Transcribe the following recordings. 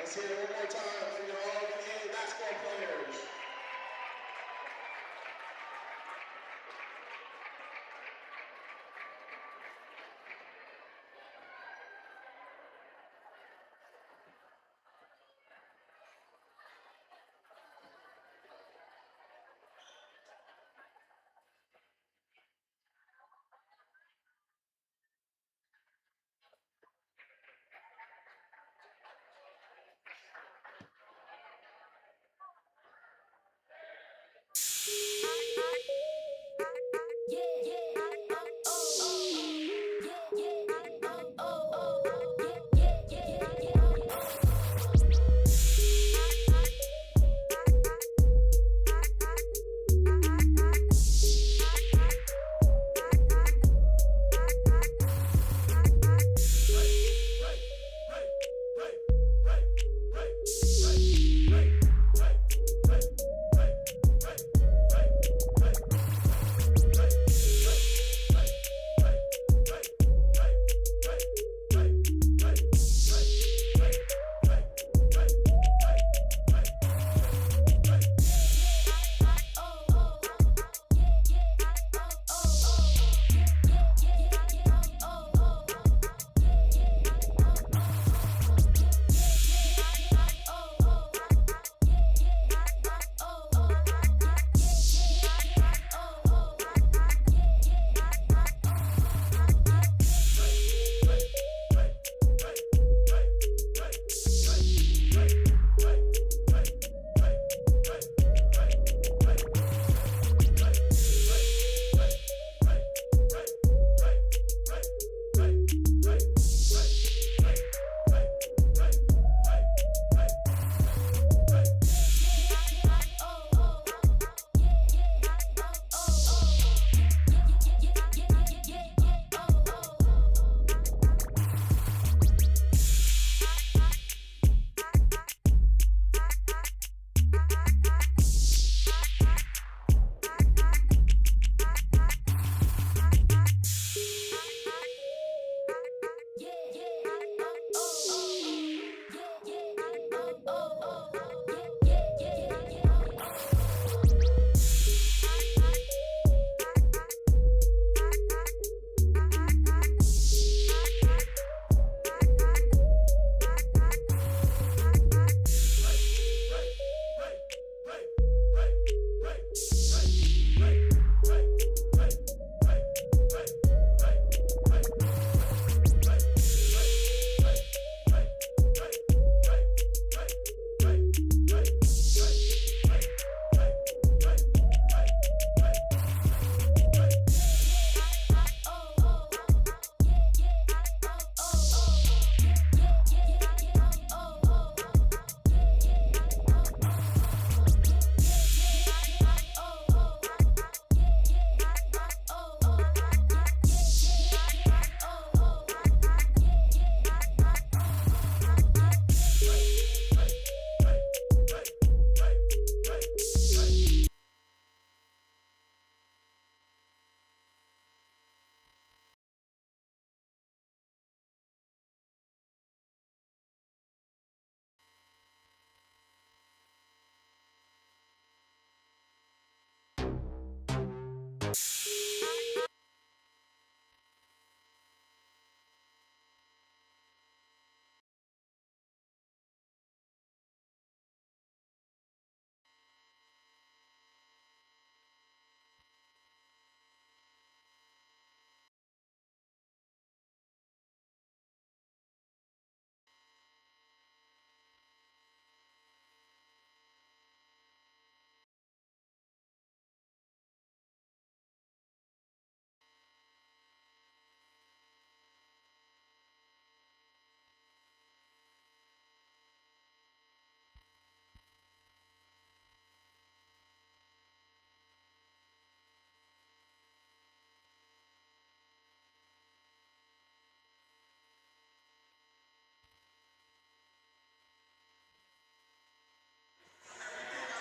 Let's hear it one more time for your all NBA basketball players.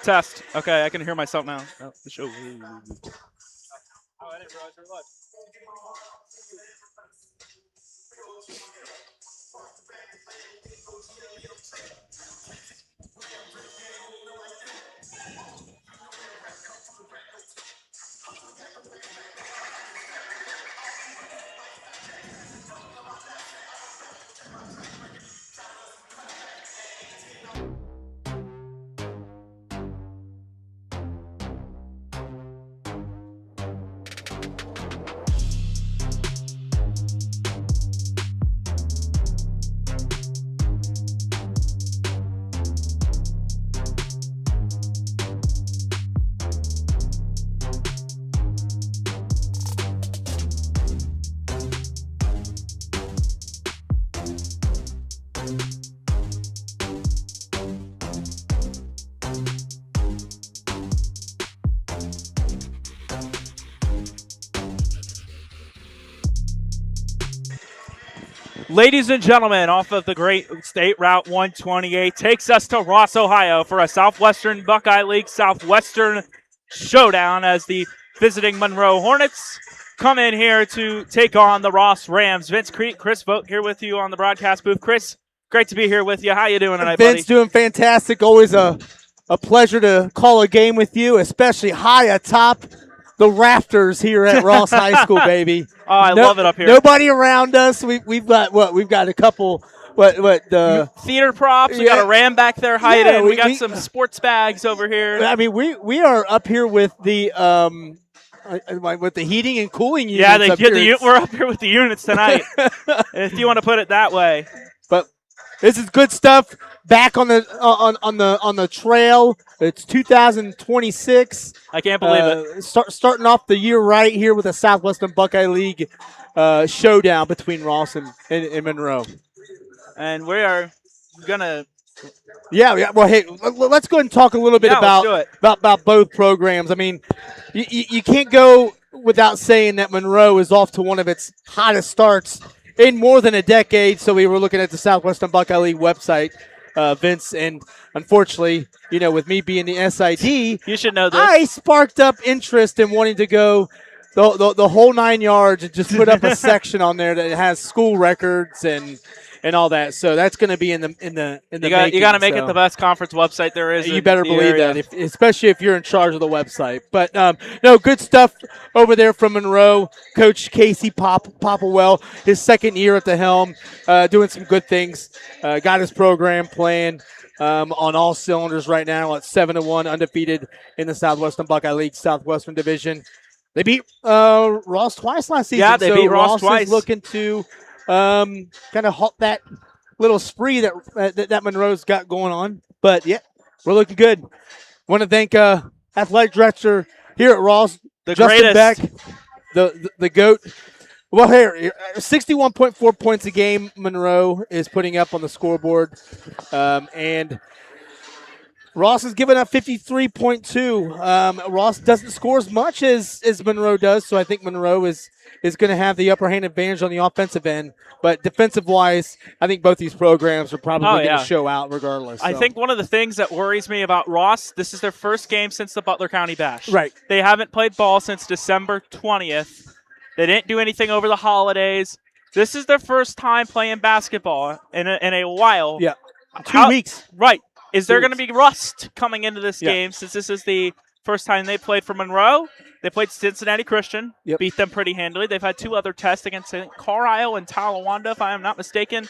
Test. Okay, I can hear myself now. Oh, the show. Ladies and gentlemen, off of the great State Route 128, takes us to Ross, Ohio for a Southwestern Buckeye League Southwestern showdown as the visiting Monroe Hornets come in here to take on the Ross Rams. Vince Crete, Chris Vogt here with you on the broadcast booth. Chris, great to be here with you. How you doing tonight, buddy? Vince, doing fantastic. Always a pleasure to call a game with you, especially high atop the rafters here at Ross High School, baby. Oh, I love it up here. Nobody around us. We've got what? We've got a couple. Theater props. We got a ram back there hiding. Yeah, we got some sports bags over here. I mean, we are up here with the heating and cooling units. Yeah, we're up here with the units tonight, if you want to put it that way. But this is good stuff. Back on the trail. It's 2026. I can't believe it. Starting off the year right here with a Southwestern Buckeye League showdown between Ross and Monroe. And we are gonna. Yeah. Well, hey, let's go ahead and talk a little bit about both programs. I mean, you can't go without saying that Monroe is off to one of its hottest starts in more than a decade. So we were looking at the Southwestern Buckeye League website, Vince, and unfortunately, with me being the SID, you should know this. I sparked up interest in wanting to go the whole 9 yards and just put up a section on there that has school records and all that. So that's going to be in the You got to make it the best conference website there is. You better believe that, especially if you're in charge of the website. But no, good stuff over there from Monroe. Coach Casey Popplewell, his second year at the helm, doing some good things. Got his program playing on all cylinders right now at 7-1, undefeated in the Southwestern Buckeye League Southwestern Division. They beat Ross twice last season. Yeah, they beat Ross twice. Is looking to kind of halt that little spree that Monroe's got going on. But, yeah, we're looking good. Want to thank athletic director here at Ross, the Justin greatest. Beck, the GOAT. Well, here, 61.4 points a game Monroe is putting up on the scoreboard. And Ross has given up 53.2. Ross doesn't score as much as Monroe does, so I think Monroe is going to have the upper hand advantage on the offensive end. But defensive-wise, I think both these programs are probably going to show out regardless. I think one of the things that worries me about Ross, this is their first game since the Butler County Bash. Right. They haven't played ball since December 20th. They didn't do anything over the holidays. This is their first time playing basketball in a while. Yeah. 2 weeks. Right. Is there going to be rust coming into this game since this is the first time they played for Monroe? They played Cincinnati Christian, beat them pretty handily. They've had 2 other tests against Carlisle and Talawanda, if I am not mistaken,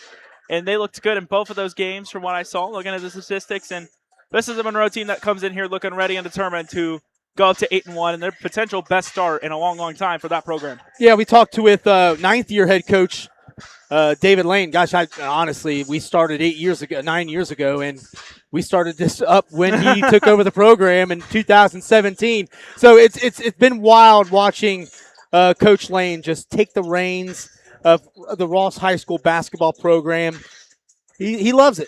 and they looked good in both of those games from what I saw, looking at the statistics. And this is a Monroe team that comes in here looking ready and determined to go up to 8-1, and their potential best start in a long, long time for that program. Yeah, we talked with ninth-year head coach David Lane. Gosh, honestly, we started 9 years ago, and we started this up when he took over the program in 2017. So it's been wild watching Coach Lane just take the reins of the Ross High School basketball program. He loves it.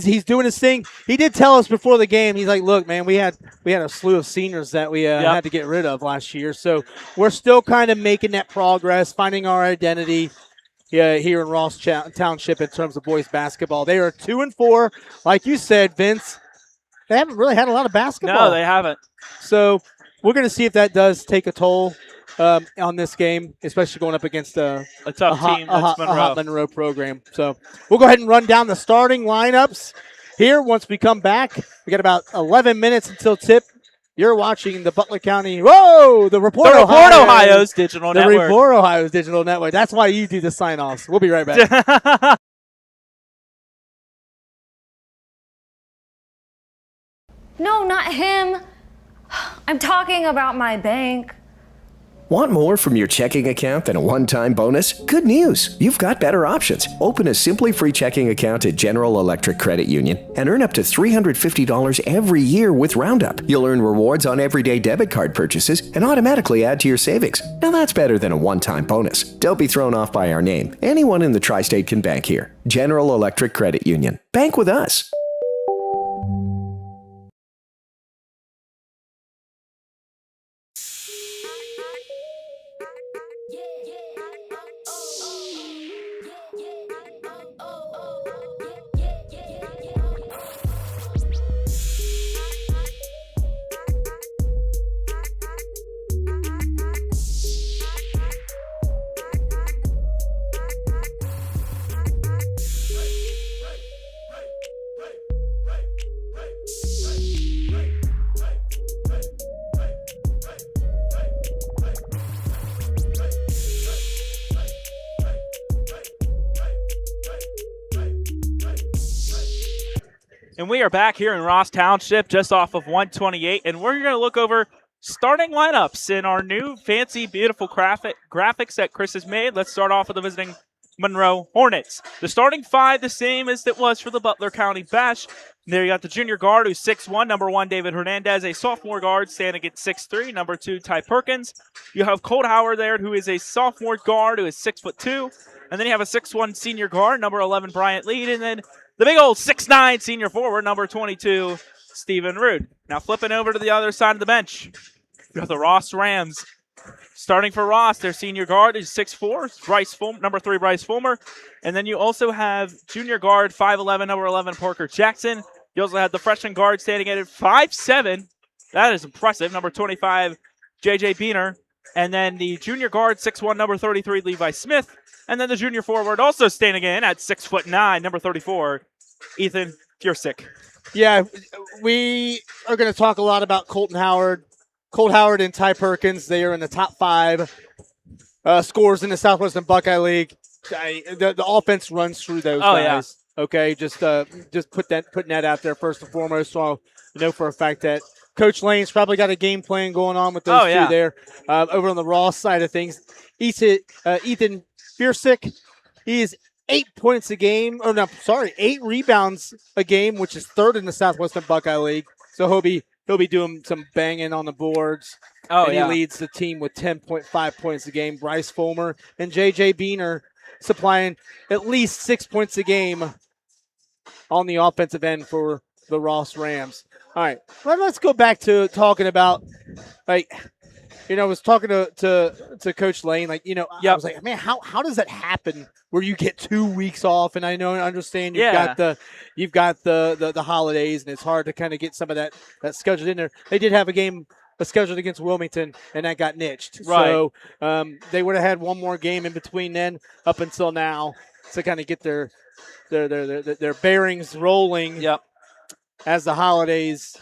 He's doing his thing. He did tell us before the game. He's like, "Look, man, we had a slew of seniors that we had to get rid of last year. So we're still kind of making that progress, finding our identity." Yeah, here in Ross Township in terms of boys basketball. They are 2-4. Like you said, Vince, they haven't really had a lot of basketball. No, they haven't. So we're going to see if that does take a toll on this game, especially going up against a tough team. That's Monroe. A hot Monroe program. So we'll go ahead and run down the starting lineups here once we come back. We got about 11 minutes until tip. You're watching the Butler County, the Report Ohio's digital network. The Report Ohio's digital network. That's why you do the sign-offs. We'll be right back. No, not him. I'm talking about my bank. Want more from your checking account than a one-time bonus? Good news! You've got better options. Open a Simply Free checking account at General Electric Credit Union and earn up to $350 every year with Roundup. You'll earn rewards on everyday debit card purchases and automatically add to your savings. Now that's better than a one-time bonus. Don't be thrown off by our name. Anyone in the tri-state can bank here. General Electric Credit Union. Bank with us. And we are back here in Ross Township, just off of 128, and we're going to look over starting lineups in our new fancy, beautiful graphics that Chris has made. Let's start off with the visiting Monroe Hornets. The starting five, the same as it was for the Butler County Bash. There you got the junior guard, who's 6'1", number 1, David Hernandez, a sophomore guard standing at 6'3", number 2, Ty Perkins. You have Colt Howard there, who is a sophomore guard, who is 6'2", and then you have a 6'1" senior guard, number 11, Bryant Lead, and then the big old 6'9" senior forward, number 22, Stephen Rude. Now flipping over to the other side of the bench, you have the Ross Rams. Starting for Ross, their senior guard is 6'4", number 3, Bryce Fulmer. And then you also have junior guard, 5'11", number 11, Parker Jackson. You also have the freshman guard standing at 5'7". That is impressive, number 25, J.J. Beener. And then the junior guard, 6'1", number 33, Levi Smith. And then the junior forward also standing in at 6'9", number 34, Ethan Fursick. Yeah, we are going to talk a lot about Colt Howard and Ty Perkins. They are in the top 5 scores in the Southwestern Buckeye League. The offense runs through those guys. Yeah. Okay, just putting that out there first and foremost. So I know for a fact that Coach Lane's probably got a game plan going on with those two there. Over on the Ross side of things, Ethan Fursick, he is 8 points a game. Oh no, sorry, 8 rebounds a game, which is 3rd in the Southwestern Buckeye League. So he'll be doing some banging on the boards. He leads the team with 10.5 points a game. Bryce Fulmer and J.J. Beener supplying at least 6 points a game on the offensive end for the Ross Rams. All right, let's go back to talking about, I was talking to Coach Lane, I was like, man, how does that happen where you get 2 weeks off? And I understand you've got the holidays, and it's hard to kind of get some of that scheduled in there. They did have a game scheduled against Wilmington, and that got niched. Right. So they would have had one more game in between then up until now to kind of get their bearings rolling. Yep. As the holidays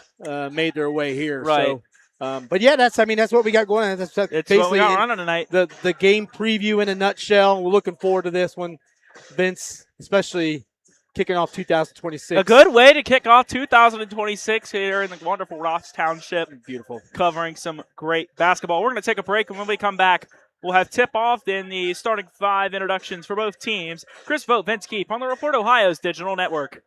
made their way here. Right. So, but yeah, that's what we got going on. That's basically what we got running tonight. The game preview in a nutshell. We're looking forward to this one, Vince, especially kicking off 2026. A good way to kick off 2026 here in the wonderful Ross Township. Beautiful. Covering some great basketball. We're going to take a break, and when we come back, we'll have tip-off, then the starting 5 introductions for both teams. Chris Vogt, Vince Keep on the Report Ohio's Digital Network.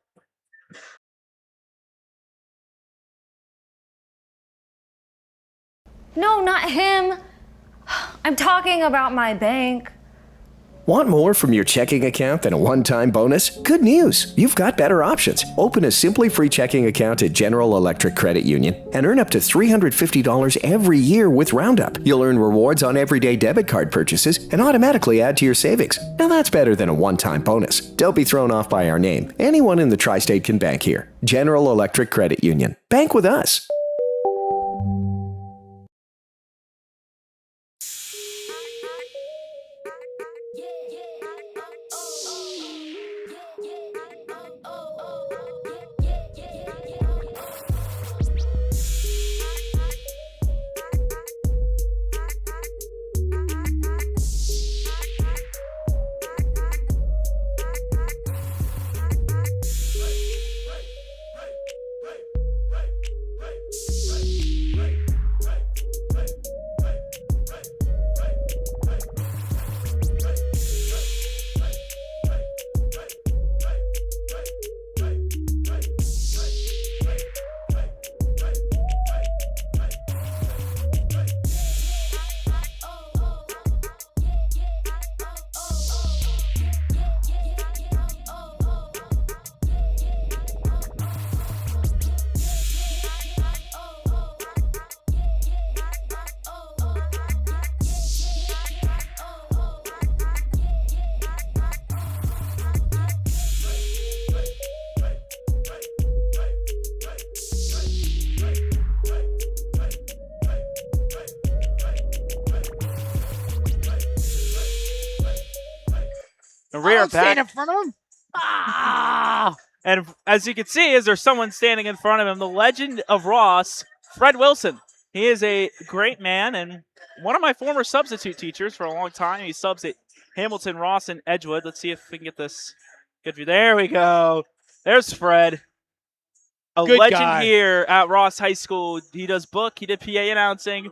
No, not him. I'm talking about my bank. Want more from your checking account than a one-time bonus? Good news! You've got better options. Open a Simply Free checking account at General Electric Credit Union and earn up to $350 every year with Roundup. You'll earn rewards on everyday debit card purchases and automatically add to your savings. Now that's better than a one-time bonus. Don't be thrown off by our name. Anyone in the tri-state can bank here. General Electric Credit Union. Bank with us. And we are back. In front of him. And as you can see, is there's someone standing in front of him, the legend of Ross, Fred Wilson. He is a great man and one of my former substitute teachers for a long time. He subs at Hamilton, Ross, and Edgewood. Let's see if we can get this good view. There we go. There's Fred. a Good legend guy. here at Ross High School. He does book. He did PA announcing.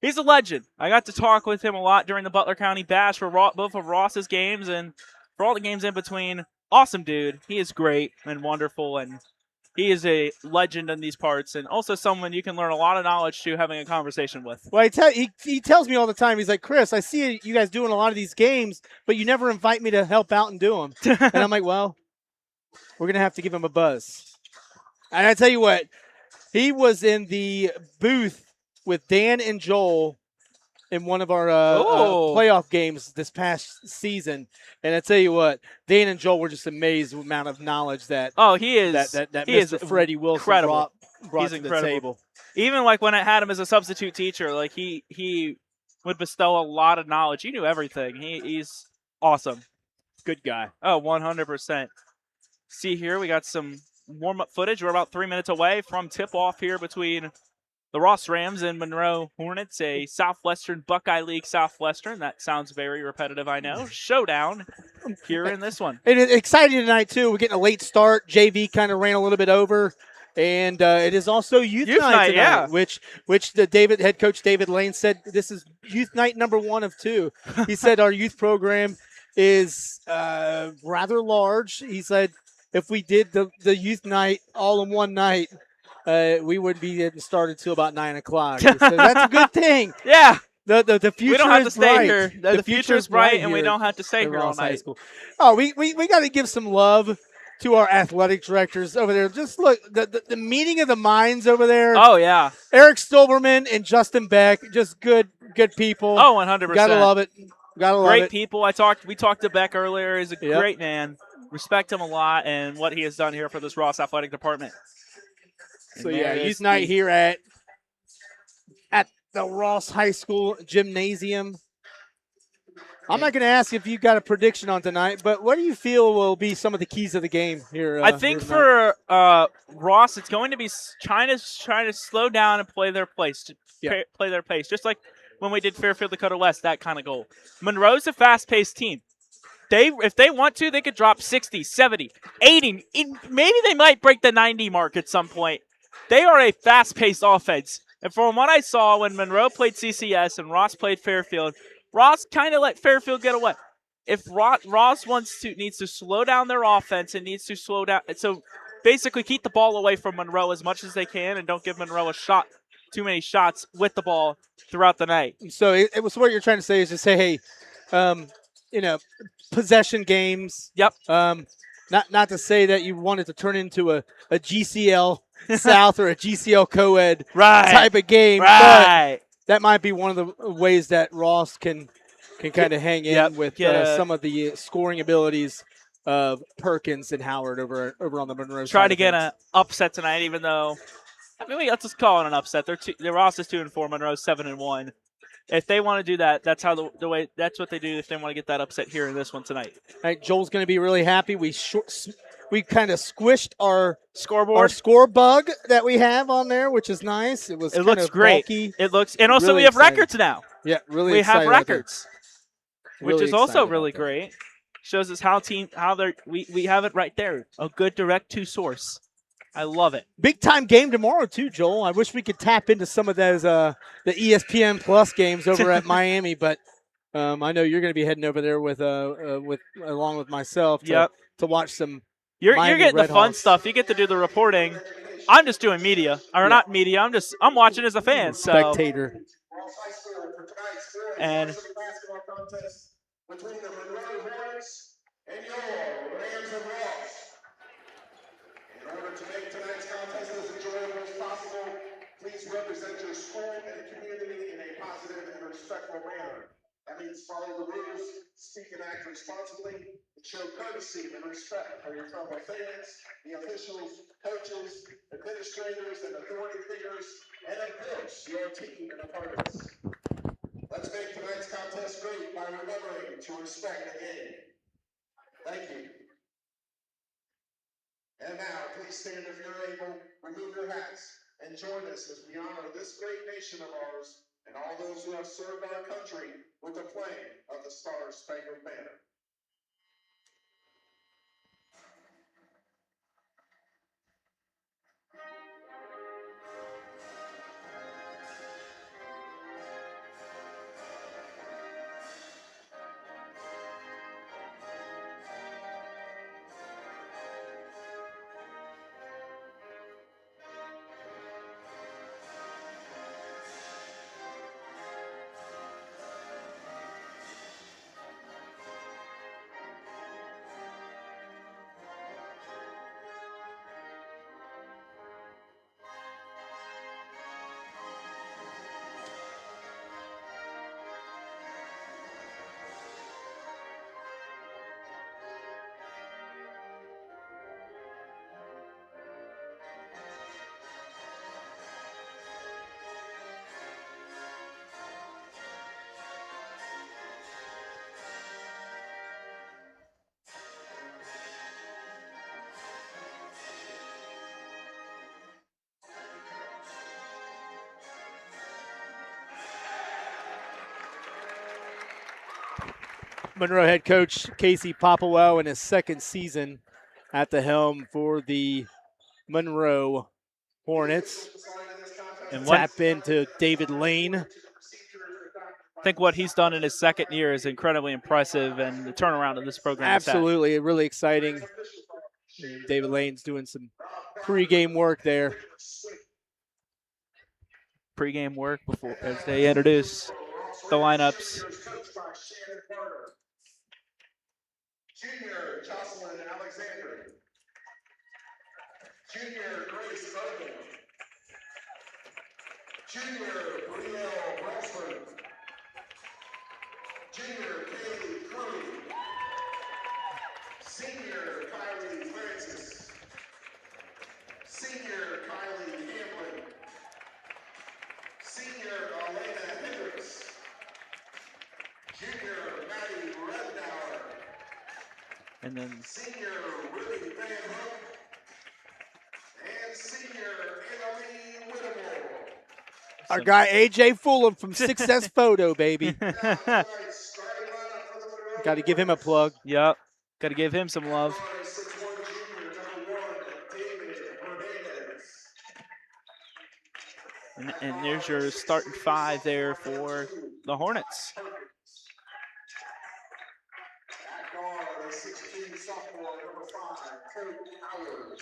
He's a legend. I got to talk with him a lot during the Butler County Bash for both of Ross's games and for all the games in between. Awesome dude. He is great and wonderful, and he is a legend in these parts, and also someone you can learn a lot of knowledge to having a conversation with. Well, he tells me all the time. He's like, Chris, I see you guys doing a lot of these games, but you never invite me to help out and do them. And I'm like, well, we're going to have to give him a buzz. And I tell you what, he was in the booth with Dan and Joel in one of our playoff games this past season. And I tell you what, Dan and Joel were just amazed with the amount of knowledge that he is that he Mr. is Freddie Wilson incredible. brought He's to incredible. the table. Even like when I had him as a substitute teacher, like he would bestow a lot of knowledge. He knew everything. He's awesome. Good guy. Oh, 100%. See here, we got some warm-up footage. We're about 3 minutes away from tip-off here between the Ross Rams and Monroe Hornets, a Southwestern Buckeye League Southwestern. That sounds very repetitive, I know. Showdown here in this one. It is exciting tonight, too. We're getting a late start. JV kind of ran a little bit over. And it is also youth night tonight, yeah. which the head coach David Lane said this is youth night number 1 of 2. He said our youth program is rather large. He said if we did the youth night all in one night, we wouldn't be getting started till about 9 o'clock. So that's a good thing. Yeah. The future we don't have to stay bright. here. The future is bright, and we don't have to stay here all night. School. Oh, we got to give some love to our athletic directors over there. Just look, the meeting of the minds over there. Oh, yeah. Eric Stolberman and Justin Beck, just good people. Oh, 100%. Gotta love it. Gotta love it. Great people. We talked to Beck earlier. He's a great man. Respect him a lot and what he has done here for this Ross Athletic Department. So, youth night here at the Ross High School Gymnasium. I'm not going to ask if you got a prediction on tonight, but what do you feel will be some of the keys of the game here? I think for Ross, it's going to be trying to slow down and play their place, play their pace, just like when we did Fairfield Dakota West, that kind of goal. Monroe's a fast-paced team. If they want to, they could drop 60, 70, 80. Maybe they might break the 90 mark at some point. They are a fast-paced offense. And from what I saw when Monroe played CCS and Ross played Fairfield, Ross kind of let Fairfield get away. If Ross needs to slow down their offense and needs to slow down, so basically keep the ball away from Monroe as much as they can and don't give Monroe too many shots with the ball throughout the night. So it was what you're trying to say is just say, hey, possession games. Yep. Not to say that you wanted to turn into a GCL South or a GCL co-ed type of game, but that might be one of the ways that Ross can kind of hang in with some of the scoring abilities of Perkins and Howard over on the Monroe side. Try to get an upset tonight, even though let's just call it an upset. Ross is 2-4, Monroe's 7-1. If they want to do that, that's how that's what they do if they want to get that upset here in this one tonight. All right, Joel's going to be really happy. We kind of squished our scoreboard, our score bug that we have on there, which is nice. It looks great. Bulky. It looks, and also really we have exciting. records now. Yeah, really. We have records, really which is also really great. Shows us we have it right there. A good direct-to source. I love it. Big time game tomorrow too, Joel. I wish we could tap into some of those the ESPN Plus games over at Miami, but I know you're going to be heading over there with along with myself to watch some. You're getting the fun stuff. You get to do the reporting. I'm just doing media, or not media. I'm watching as a fan. Spectator. And basketball contest between the Monroe Hornets and your Rams of Ross. In order to make tonight's contest as enjoyable as possible, please represent your school and community in a positive and respectful manner. That means follow the rules, speak and act responsibly, and show courtesy and respect for your fellow fans, the officials, coaches, administrators, and authority figures, and of course, your team and opponents. Let's make tonight's contest great by remembering to respect the game. Thank you. And now, please stand if you're able, remove your hats, and join us as we honor this great nation of ours and all those who have served our country with the playing of the Star-Spangled Banner. Monroe head coach Casey Popowell in his second season at the helm for the Monroe Hornets. And Tap into David Lane. I think what he's done in his second year is incredibly impressive, and the turnaround of this program Absolutely, really exciting. And David Lane's doing some pregame work there. Pre-game work before as they introduce the lineups. Junior Jocelyn Alexander. Junior Grace Irving. Junior Brielle Braxford. Junior Kaylee Curry. Senior Kylie Francis. Senior Kylie Hamlin. Senior Elena Hendricks. Junior Maddie Rednauer. And then Senior Ruby Van Hook. And senior Emily Whittemore. Our guy AJ Fulham from Success Photo, baby. Got to give him a plug. Yep, got to give him some love. And there's your starting five there for the Hornets. At guard, 16 sophomore, number 5, Kurt Howard.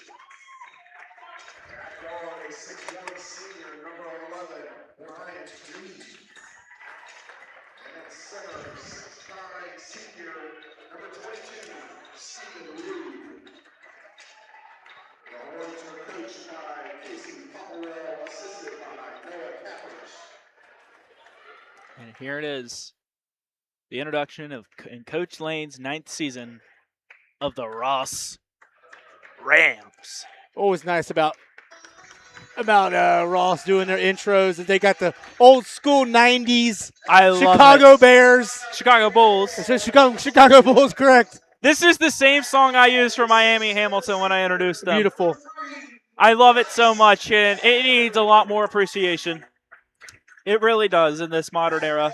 At guard, 6'1 senior, number 11, Bryant Reed. And at center, 6'9 senior, number 22, Stephen Reed. The Hornets are coached by Casey Popowell, assisted by Noah Cappers. And here it is, the introduction of in Coach Lane's 9th season of the Ross Rams. Always nice about Ross doing their intros. They got the old school 90s Chicago Bears. Chicago Bulls. It's Chicago Bulls, correct. This is the same song I used for Miami Hamilton when I introduced them. Beautiful. I love it so much, and it needs a lot more appreciation. It really does in this modern era.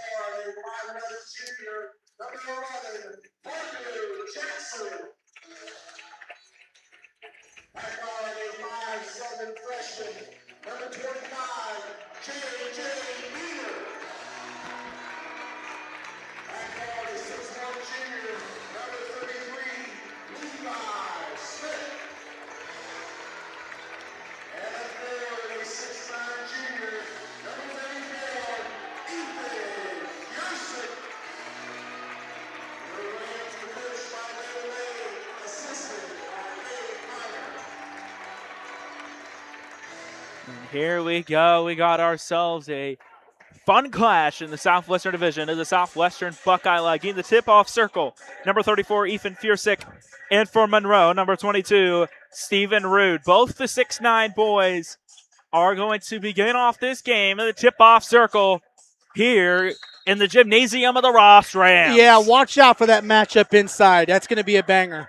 Here we go. We got ourselves a fun clash in the Southwestern Division of the Southwestern Buckeye League. In the tip-off circle, number 34, Ethan Fiersick. And for Monroe, number 22, Stephen Rude. Both the 6'9 boys are going to begin off this game in the tip-off circle here in the gymnasium of the Ross Rams. Yeah, watch out for that matchup inside. That's going to be a banger.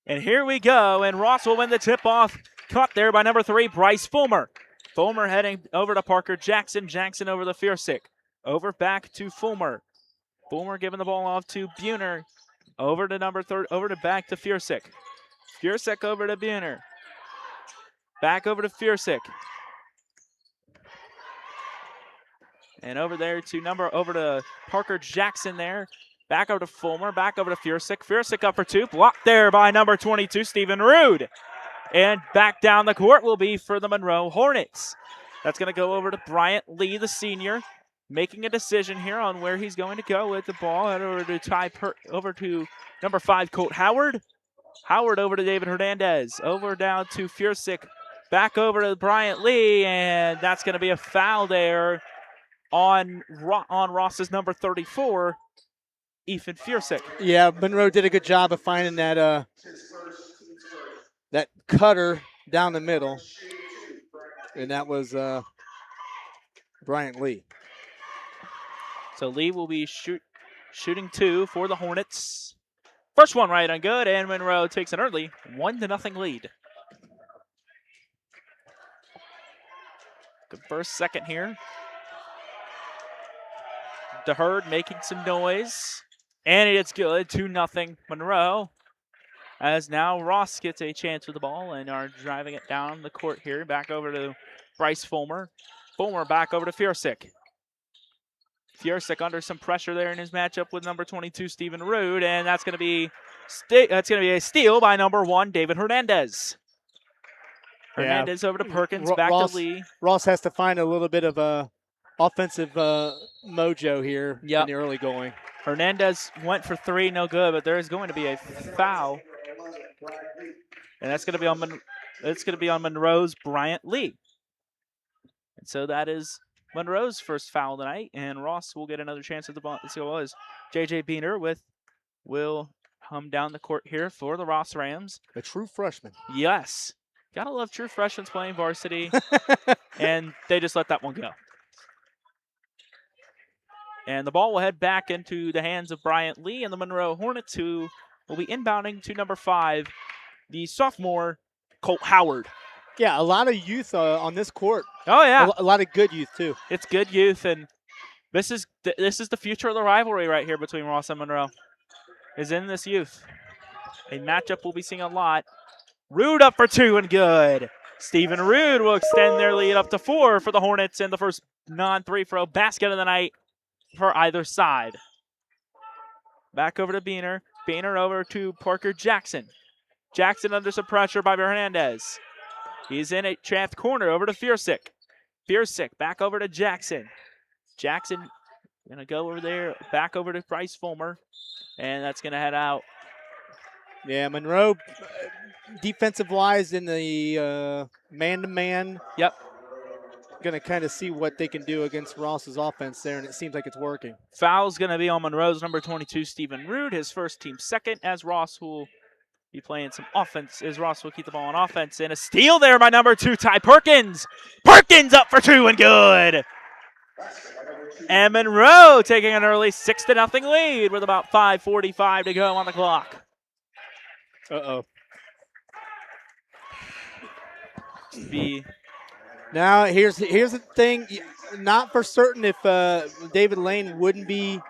And here we go, and Ross will win the tip-off. Caught there by number 3, Bryce Fulmer. Fulmer heading over to Parker Jackson. Jackson over to Fiersick. Over back to Fulmer. Fulmer giving the ball off to Buhner. Over to number 3, over to back to Fiersick. Fiersick over to Buhner. Back over to Fiersick. And over there over to Parker Jackson there. Back over to Fulmer. Back over to Fiersick. Fiersick up for 2. Blocked there by number 22, Stephen Rude. And back down the court will be for the Monroe Hornets. That's going to go over to Bryant Lee, the senior, making a decision here on where he's going to go with the ball. And over to number 5, Colt Howard. Howard over to David Hernandez. Over down to Fiersick. Back over to Bryant Lee, and that's going to be a foul there on Ross's number 34, Ethan Fiersick. Yeah, Monroe did a good job of finding that cutter down the middle, and that was Bryant Lee. So Lee will be shooting 2 for the Hornets. First one right and good, and Monroe takes an early 1-0 lead. Good first second here. DeHerd making some noise. And it's good, 2-0 Monroe. As now Ross gets a chance with the ball and are driving it down the court here. Back over to Bryce Fulmer. Fulmer back over to Fiersick. Fiersick under some pressure there in his matchup with number 22, Stephen Rude, and that's going to be a steal by number 1, David Hernandez. Hernandez over to Perkins, back to Lee. Ross has to find a little bit of offensive mojo here in the early going. Hernandez went for 3, no good, but there is going to be a foul, and that's going to be on Monroe's Bryant Lee. And so that is Monroe's first foul tonight, and Ross will get another chance at the ball. Let's see what it was. J.J. Beener will come down the court here for the Ross Rams. A true freshman. Yes. Gotta love true freshmen playing varsity, and they just let that one go. And the ball will head back into the hands of Bryant Lee and the Monroe Hornets, who will be inbounding to number 5, the sophomore, Colt Howard. Yeah, a lot of youth on this court. Oh, yeah. A lot of good youth, too. It's good youth, and this is the future of the rivalry right here between Ross and Monroe, is in this youth. A matchup we'll be seeing a lot. Rude up for 2 and good. Stephen Rude will extend their lead up to 4 for the Hornets in the first non-3 throw basket of the night for either side. Back over to Beener. Beener over to Parker Jackson. Jackson under some pressure by Hernandez. He's in a trapped corner over to Fiersick. Fiersick back over to Jackson. Jackson going to go over there, back over to Bryce Fulmer, and that's going to head out. Yeah, Monroe, defensive-wise in the man-to-man. Yep. Going to kind of see what they can do against Ross's offense there, and it seems like it's working. Foul's going to be on Monroe's number 22, Stephen Rude, his first team second, as Ross will be playing some offense, as Ross will keep the ball on offense. And a steal there by number 2, Ty Perkins. Perkins up for 2 and good. And Monroe taking an early 6-0 lead with about 5:45 to go on the clock. Uh-oh. Now, here's the thing. Not for certain if David Lane wouldn't be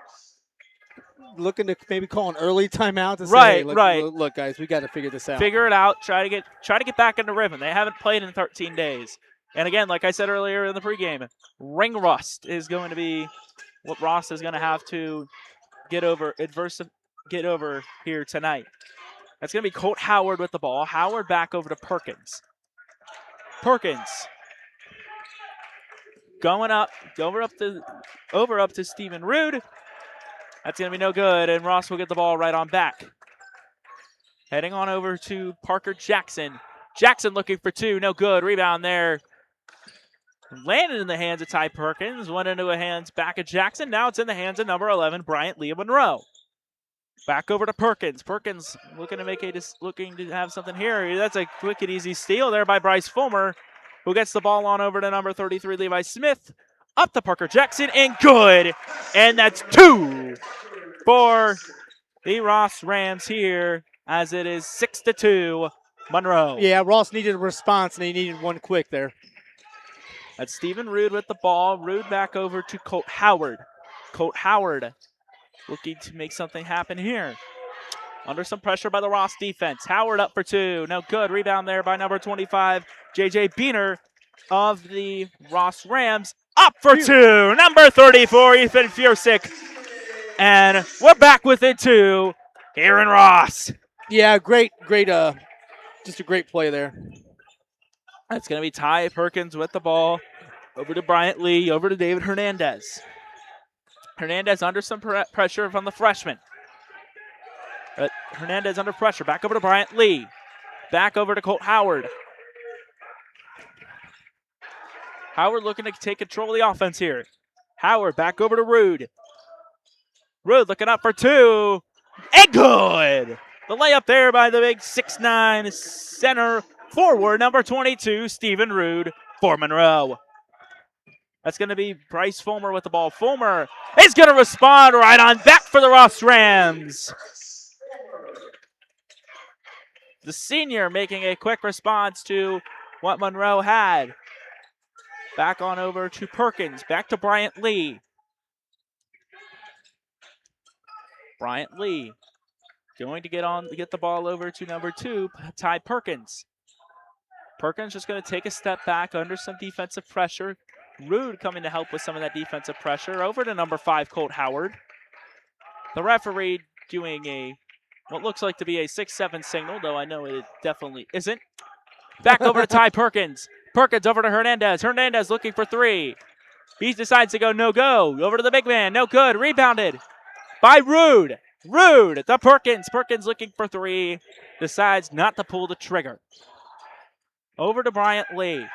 looking to maybe call an early timeout to say, hey, look, guys, we got to figure this out. Figure it out. Try to get back into rhythm. They haven't played in 13 days. And again, like I said earlier in the pregame, ring rust is going to be what Ross is going to have to get over here tonight. That's going to be Colt Howard with the ball. Howard back over to Perkins. Perkins going up, over up to Stephen Rude. That's going to be no good, and Ross will get the ball right on back. Heading on over to Parker Jackson. Jackson looking for 2, no good. Rebound there. Landed in the hands of Ty Perkins. Went into the hands back of Jackson. Now it's in the hands of number 11, Bryant Lee Monroe. Back over to Perkins. Perkins looking to have something here. That's a quick and easy steal there by Bryce Fulmer, who gets the ball on over to number 33, Levi Smith. Up to Parker Jackson, and good. And that's 2 for the Ross Rams here, as it is 6-2 Monroe. Yeah, Ross needed a response, and he needed one quick there. That's Stephen Rude with the ball. Rude back over to Colt Howard. Colt Howard looking to make something happen here. Under some pressure by the Ross defense. Howard up for 2. No good. Rebound there by number 25, J.J. Beener of the Ross Rams. Up for 2. Number 34, Ethan Fiersick. And we're back with it, too, here in Ross. Yeah, great, just a great play there. That's going to be Ty Perkins with the ball. Over to Bryant Lee, over to David Hernandez. Hernandez under some pressure from the freshman. Hernandez under pressure. Back over to Bryant Lee. Back over to Colt Howard. Howard looking to take control of the offense here. Howard back over to Rude. Rude looking up for 2. And good! The layup there by the big 6'9" center forward, number 22, Stephen Rude for Monroe. That's going to be Bryce Fulmer with the ball. Fulmer is going to respond right on back for the Ross Rams. The senior making a quick response to what Monroe had. Back on over to Perkins. Back to Bryant Lee. Bryant Lee going to get the ball over to number 2, Ty Perkins. Perkins just going to take a step back under some defensive pressure. Rude coming to help with some of that defensive pressure. Over to number 5, Colt Howard. The referee doing what looks like to be a 6-7 signal, though I know it definitely isn't. Back over to Ty Perkins. Perkins over to Hernandez. Hernandez looking for 3. He decides to go no-go. Over to the big man. No good. Rebounded by Rude. Rude to Perkins. Perkins looking for 3. Decides not to pull the trigger. Over to Bryant Lee.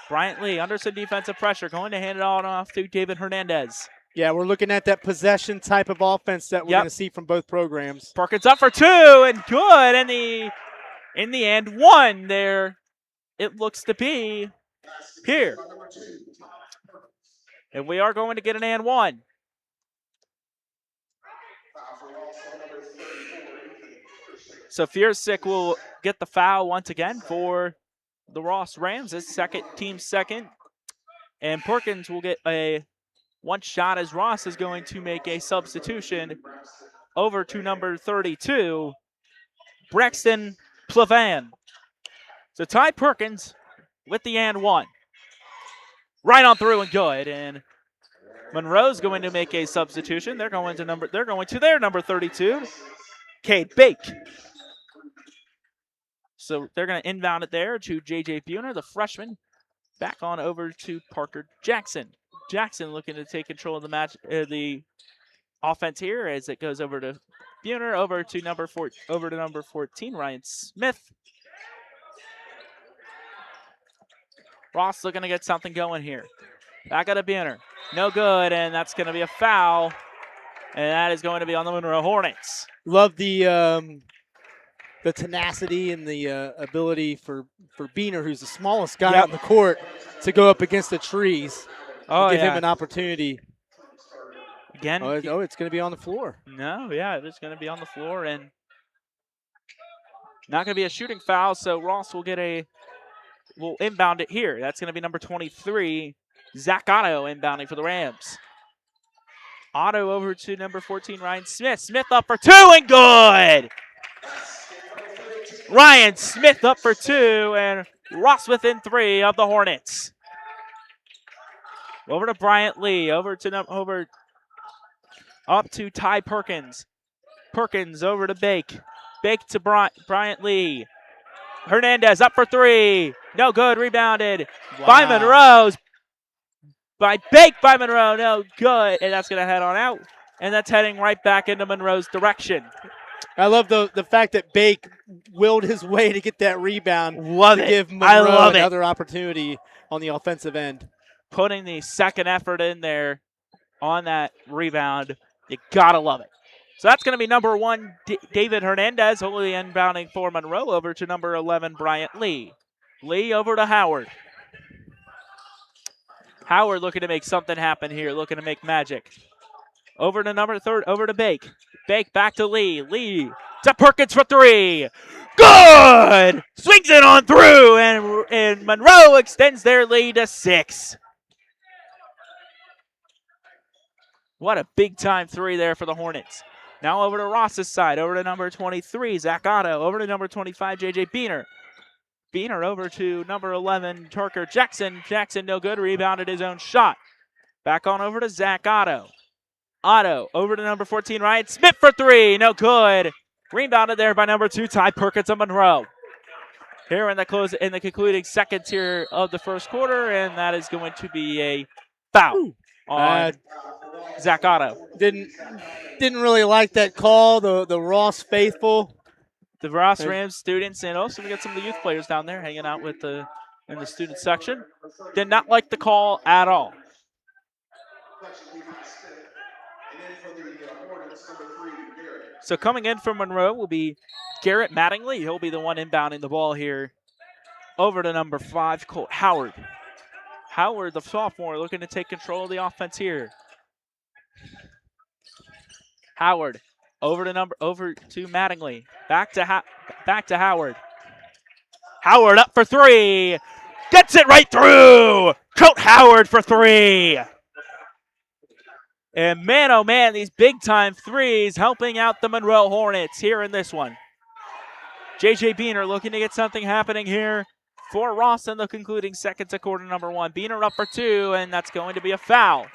Bryant Lee under some defensive pressure. Going to hand it all off to David Hernandez. Yeah, we're looking at that possession type of offense that we're going to see from both programs. Perkins up for 2 and good. And in the end, 1 there. It looks to be here. And we are going to get an and 1. So Fiersick will get the foul once again for the Ross Rams. His team second. And Perkins will get a 1 shot as Ross is going to make a substitution over to number 32, Braxton Plavan. So Ty Perkins with the and 1. Right on through and good. And Monroe's going to make a substitution. They're going to their number 32, Cade Bake. So they're going to inbound it there to J.J. Buhner, the freshman. Back on over to Parker Jackson. Jackson looking to take control of the offense here as it goes over to Buhner, over to number 14, Ryan Smith. Ross looking to get something going here. Back out of Buhner. No good, and that's going to be a foul. And that is going to be on the Monroe Hornets. Love the tenacity and the ability for Buhner, who's the smallest guy on the court, to go up against the trees. Give him an opportunity. Again. It's going to be on the floor. No, yeah, it is going to be on the floor. And not going to be a shooting foul, so Ross will will inbound it here. That's going to be number 23, Zach Otto, inbounding for the Rams. Otto over to number 14, Ryan Smith. Smith up for 2 and good! Ryan Smith up for 2, and Ross within 3 of the Hornets. Over to Bryant Lee, up to Ty Perkins. Perkins over to Bake. Bake to Bryant Lee. Hernandez up for 3. No good, rebounded by Monroe. By Bake by Monroe, no good. And that's going to head on out. And that's heading right back into Monroe's direction. I love the fact that Bake willed his way to get that rebound. Give Monroe another opportunity on the offensive end. Putting the second effort in there on that rebound. You got to love it. So that's going to be number 1, David Hernandez, hopefully inbounding for Monroe, over to number 11, Bryant Lee. Lee over to Howard. Howard looking to make something happen here, looking to make magic. Over to number 3, over to Bake. Bake back to Lee. Lee to Perkins for 3. Good! Swings it on through, and Monroe extends their lead to 6. What a big-time 3 there for the Hornets. Now over to Ross's side, over to number 23, Zach Otto, over to number 25, J.J. Buhner. Buhner over to number 11, Parker Jackson. Jackson no good, rebounded his own shot. Back on over to Zach Otto. Otto over to number 14, Ryan Smith for 3, no good. Rebounded there by number 2, Ty Perkins of Monroe. Here in the concluding seconds here of the first quarter, and that is going to be a foul on Zach Otto. Didn't really like that call. The Ross faithful, the Ross Rams students, and also we got some of the youth players down there hanging out in the student section. Did not like the call at all. So coming in from Monroe will be Garrett Mattingly. He'll be the one inbounding the ball here. Over to number 5, Colt Howard. Howard, the sophomore, looking to take control of the offense here. Howard over to Mattingly. Back to Howard. Howard up for 3. Gets it right through. Colt Howard for 3. And man, oh man, these big-time threes helping out the Monroe Hornets here in this one. J.J. Beener looking to get something happening here for Ross in the concluding seconds of quarter number 1. Beener up for 2, and that's going to be a foul.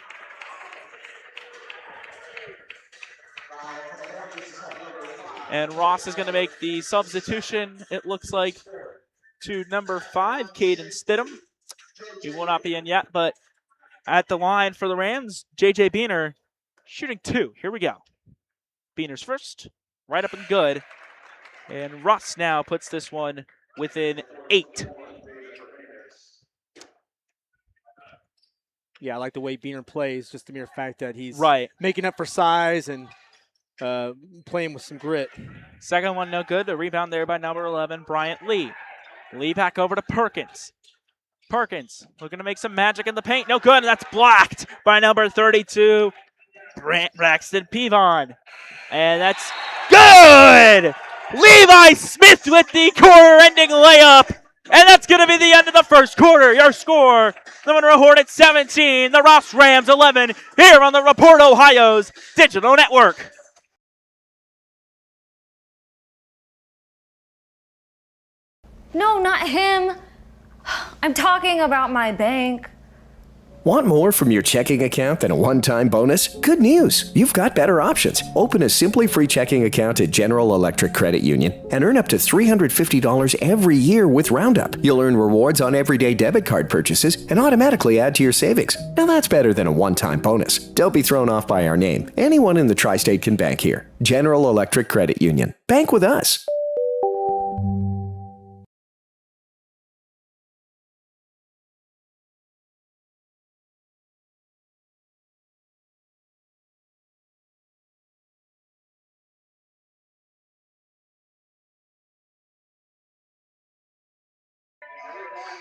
And Ross is going to make the substitution, it looks like, to number 5, Caden Stidham. He will not be in yet, but at the line for the Rams, J.J. Beener shooting 2. Here we go. Beener's first, right up and good. And Ross now puts this one within 8. Yeah, I like the way Beener plays, just the mere fact that he's making up for size and playing with some grit. Second one no good. The rebound there by number 11, Bryant Lee. Lee back over to Perkins. Perkins looking to make some magic in the paint. No good, and that's blocked by number 32, Braxton Pevon. And that's good! Levi Smith with the quarter-ending layup. And that's going to be the end of the first quarter. Your score, the Monroe Hornets 17, the Ross Rams 11, here on the Report Ohio's Digital Network. No, not him. I'm talking about my bank. Want more from your checking account than a one-time bonus? Good news! You've got better options. Open a Simply Free checking account at General Electric Credit Union and earn up to $350 every year with Roundup. You'll earn rewards on everyday debit card purchases and automatically add to your savings. Now that's better than a one-time bonus. Don't be thrown off by our name. Anyone in the tri-state can bank here. General Electric Credit Union. Bank with us.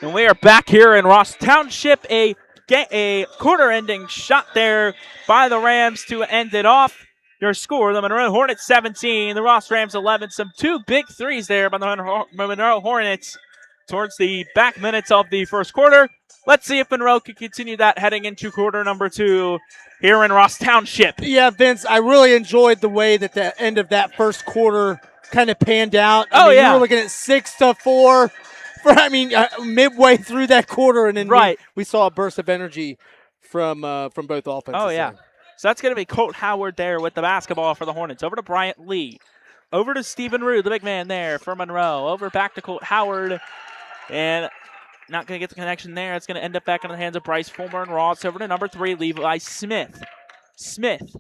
And we are back here in Ross Township. A quarter-ending shot there by the Rams to end it off. Your score, the Monroe Hornets 17, the Ross Rams 11. Some 2 big threes there by the Monroe Hornets towards the back minutes of the first quarter. Let's see if Monroe can continue that heading into quarter number 2 here in Ross Township. Yeah, Vince, I really enjoyed the way that the end of that first quarter kind of panned out. I mean, you were looking at 6-4. Midway through that quarter, and then we saw a burst of energy from both offenses. Oh, yeah. So that's going to be Colt Howard there with the basketball for the Hornets. Over to Bryant Lee. Over to Stephen Rude, the big man there for Monroe. Over back to Colt Howard. And not going to get the connection there. It's going to end up back in the hands of Bryce Fulmer and Ross. Over to number 3, Levi Smith. Smith.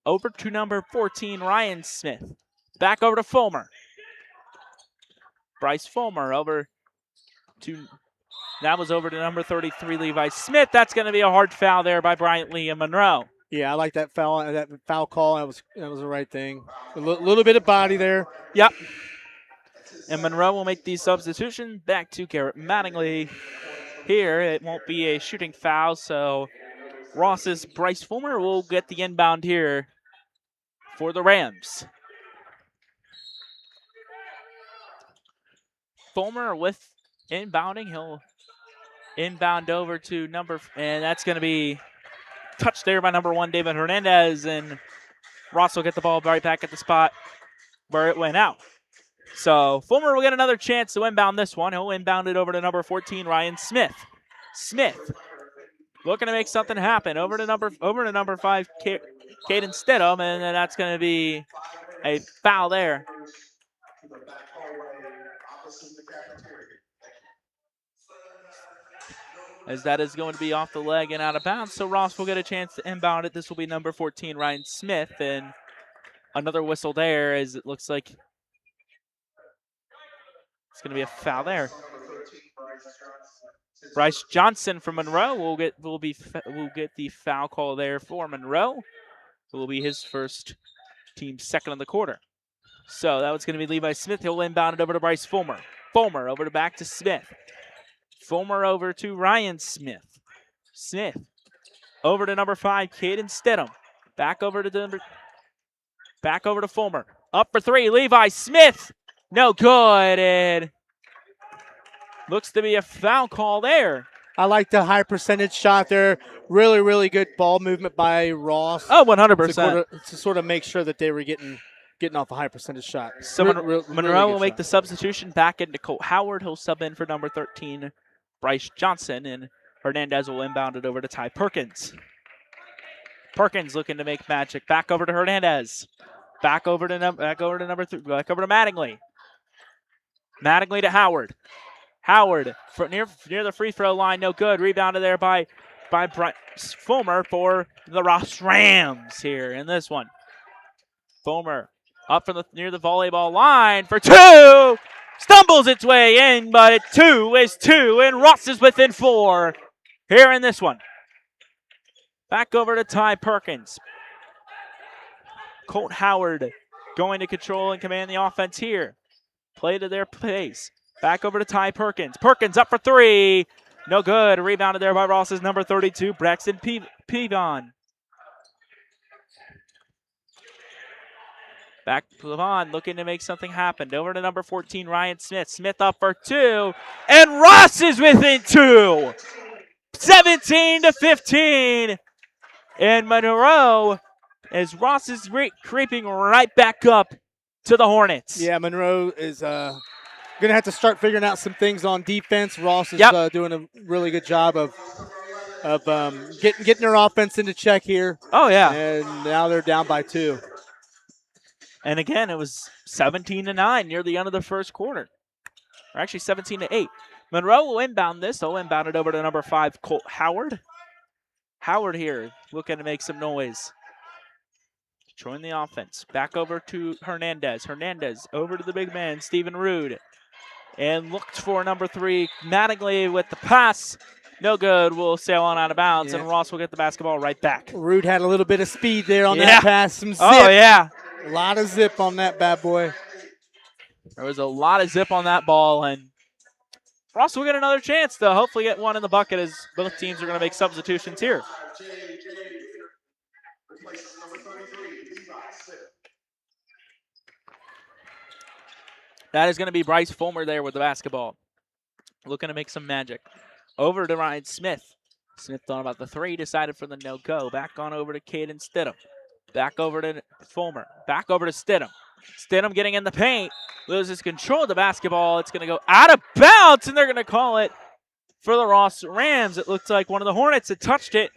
Over to number 14, Ryan Smith. Back over to Fulmer. Bryce Fulmer over that was over to number 33, Levi Smith. That's going to be a hard foul there by Bryant Lee and Monroe. Yeah, I like that foul call. That was the right thing. A little bit of body there. Yep. And Monroe will make the substitution back to Garrett Mattingly. Here, it won't be a shooting foul, so Ross's Bryce Fulmer will get the inbound here for the Rams. Fulmer with inbounding. He'll inbound over to and that's going to be touched there by number 1, David Hernandez, and Ross will get the ball right back at the spot where it went out. So Fulmer will get another chance to inbound this one. He'll inbound it over to number 14, Ryan Smith. Smith looking to make something happen. Over to number 5, Caden Stidham, and then that's going to be a foul there. As that is going to be off the leg and out of bounds. So Ross will get a chance to inbound it. This will be number 14, Ryan Smith. And another whistle there as it looks like it's going to be a foul there. Bryce Johnson from Monroe will get the foul call there for Monroe. It will be his first, team second of the quarter. So that was going to be Levi Smith. He'll inbound it over to Bryce Fulmer. Fulmer over to back to Smith. Fulmer over to Ryan Smith. Smith over to number 5, Caden Stidham. Back over to Fulmer. Up for 3, Levi Smith. No good, and looks to be a foul call there. I like the high percentage shot there. Really, really good ball movement by Ross. Oh, 100%. To sort of make sure that they were getting off a high percentage shot. So Monroe will make the substitution back into Colt Howard. He'll sub in for number 13, Bryce Johnson, and Hernandez will inbound it over to Ty Perkins. Perkins looking to make magic. Back over to Hernandez. Back over to number 3. Back over to Mattingly. Mattingly to Howard. Howard near the free throw line, no good. Rebounded there by Bryce Fulmer for the Ross Rams here in this one. Fulmer up from near the volleyball line for 2. Stumbles its way in, but 2 is 2, and Ross is within 4 here in this one. Back over to Ty Perkins. Colt Howard going to control and command the offense here. Play to their pace. Back over to Ty Perkins. Perkins up for 3. No good. Rebounded there by Ross's number 32, Braxton Pevon. Back to Levon, looking to make something happen. Over to number 14, Ryan Smith. Smith up for 2. And Ross is within 2. 17-15. And Monroe, as Ross is creeping right back up to the Hornets. Yeah, Monroe is going to have to start figuring out some things on defense. Ross is doing a really good job of getting their offense into check here. Oh, yeah. And now they're down by 2. And again, it was 17-9 near the end of the first quarter. Or actually 17-8. Monroe will inbound this. They'll inbound it over to number 5, Colt Howard. Howard here looking to make some noise. Join the offense. Back over to Hernandez. Hernandez over to the big man, Stephen Rude. And looked for number 3, Mattingly with the pass. No good. Will sail on out of bounds, and Ross will get the basketball right back. Rude had a little bit of speed there on that pass. Some zip. Oh, yeah. A lot of zip on that bad boy. There was a lot of zip on that ball, and Ross will get another chance to hopefully get one in the bucket as both teams are going to make substitutions here. That is going to be Bryce Fulmer there with the basketball. Looking to make some magic. Over to Ryan Smith. Smith thought about the 3, decided for the no-go. Back on over to Caden Stidham. Back over to Fulmer. Back over to Stidham. Stidham getting in the paint. Loses control of the basketball. It's going to go out of bounds, and they're going to call it for the Ross Rams. It looks like one of the Hornets had touched it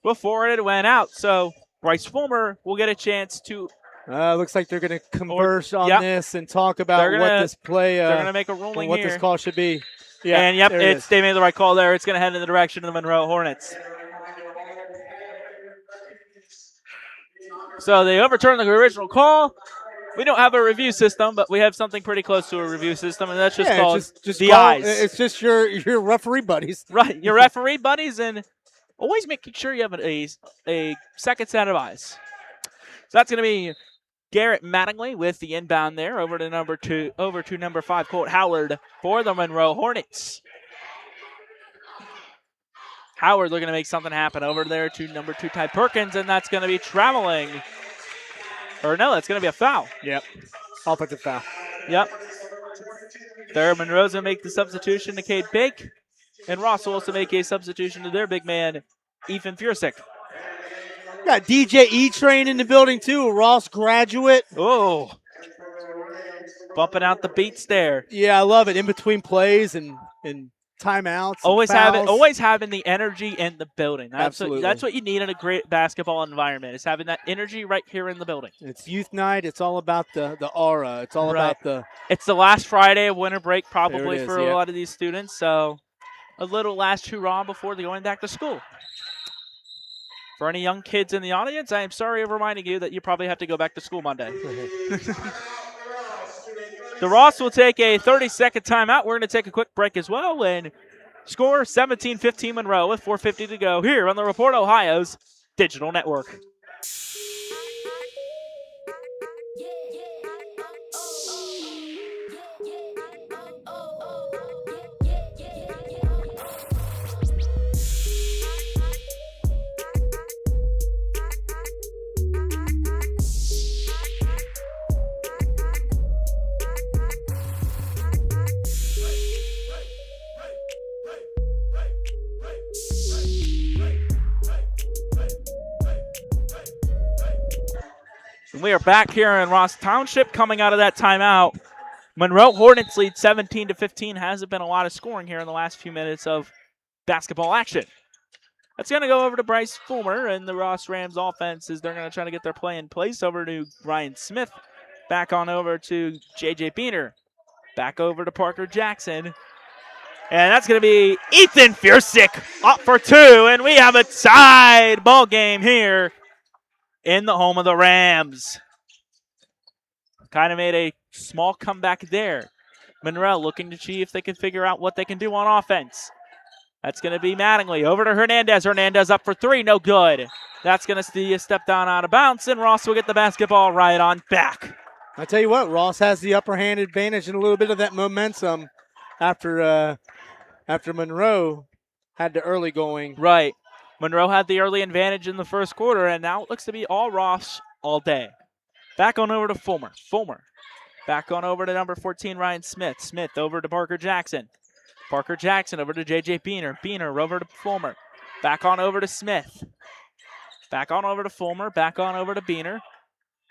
before it went out. So Bryce Fulmer will get a chance to... looks like they're going to converse on this and talk about what this play... they're going to make a ruling what here. This call should be. Yeah, and they made the right call there. It's going to head in the direction of the Monroe Hornets. So they overturned the original call. We don't have a review system, but we have something pretty close to a review system, and that's just called the eyes. It's just your referee buddies. Right, your referee buddies, and always making sure you have a second set of eyes. So that's going to be Garrett Mattingly with the inbound there over to number 5, Colt Howard for the Monroe Hornets. Howard looking to make something happen over there to number 2, Ty Perkins, and that's going to be traveling. Or no, that's going to be a foul. Yep. Offensive foul. Yep. There, Monroe's going to make the substitution to Cade Bake. And Ross will also make a substitution to their big man, Ethan Fursick. Got DJ E-Train in the building, too, a Ross graduate. Oh. Bumping out the beats there. Yeah, I love it. In between plays and timeouts. Always having the energy in the building. Absolutely. That's what you need in a great basketball environment, is having that energy right here in the building. It's youth night. It's all about the aura. It's all about the... It's the last Friday of winter break probably for a lot of these students, so a little last hurrah before they're going back to school. For any young kids in the audience, I am sorry of reminding you that you probably have to go back to school Monday. The Ross will take a 30-second timeout. We're going to take a quick break as well, and score 17-15 Monroe with 4:50 to go here on the Report Ohio's Digital Network. we are back here in Ross Township coming out of that timeout. Monroe Hornets lead 17-15. Hasn't been a lot of scoring here in the last few minutes of basketball action. That's going to go over to Bryce Fulmer, and the Ross Rams offense is they're going to try to get their play in place. Over to Ryan Smith. Back on over to J.J. Beener. Back over to Parker Jackson. And that's going to be Ethan Fiersick up for two, and we have a tied ball game here in the home of the Rams. Kind of made a small comeback there. Monroe looking to see if they can figure out what they can do on offense. That's going to be Mattingly. Over to Hernandez. Hernandez up for three. No good. That's going to be a step down out of bounds, and Ross will get the basketball right on back. I tell you what, Ross has the upper hand advantage and a little bit of that momentum after Monroe had the early going. Right. Monroe had the early advantage in the first quarter, and now it looks to be all Ross all day. Back on over to Fulmer. Fulmer. Back on over to number 14, Ryan Smith. Smith over to Parker Jackson. Parker Jackson over to J.J. Beener. Beener over to Fulmer. Back on over to Smith. Back on over to Fulmer. Back on over to Beener.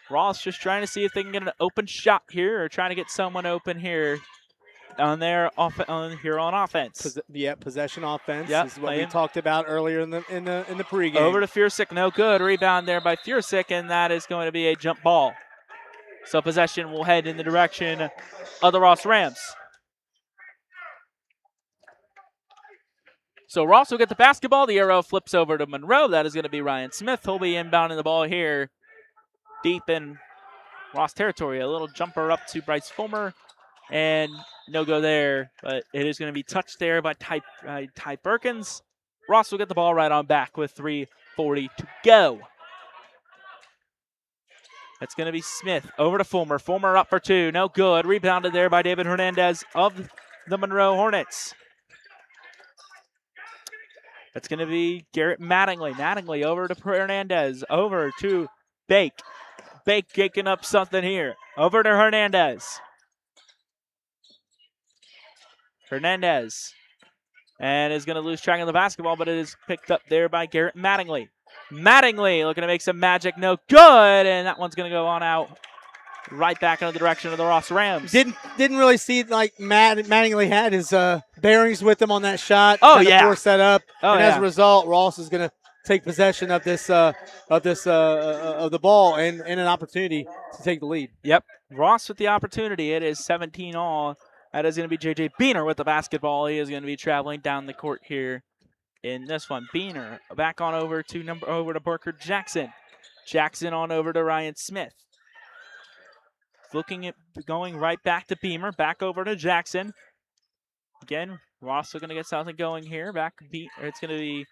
Ross just trying to see if they can get an open shot here or trying to get someone open here on offense. Possession offense is what we talked about earlier in the pregame. Over to Fiersick, no good. Rebound there by Fiersick, and that is going to be a jump ball. So possession will head in the direction of the Ross Rams. So Ross will get the basketball. The arrow flips over to Monroe. That is going to be Ryan Smith. He'll be inbounding the ball here deep in Ross territory. A little jumper up to Bryce Fulmer. And no go there, but it is going to be touched there by Ty Perkins. Ross will get the ball right on back with 3:40 to go. That's going to be Smith over to Fulmer. Fulmer up for two. No good. Rebounded there by David Hernandez of the Monroe Hornets. That's going to be Garrett Mattingly. Mattingly over to Hernandez. Over to Bake. Bake kicking up something here. Over to Hernandez. Hernandez. And is going to lose track of the basketball, but it is picked up there by Garrett Mattingly. Mattingly looking to make some magic. No good. And that one's going to go on out right back in the direction of the Ross Rams. Didn't really see like Mattingly had his bearings with him on that shot. Oh, yeah. Force that up. As a result, Ross is going to take possession of the ball and an opportunity to take the lead. Yep. Ross with the opportunity. It is 17-all. That is going to be J.J. Beener with the basketball. He is going to be traveling down the court here in this one. Beener back on over to Parker Jackson. Jackson on over to Ryan Smith. Looking at going right back to Beamer. Back over to Jackson. Again, Ross is going to get something going here. It's going to be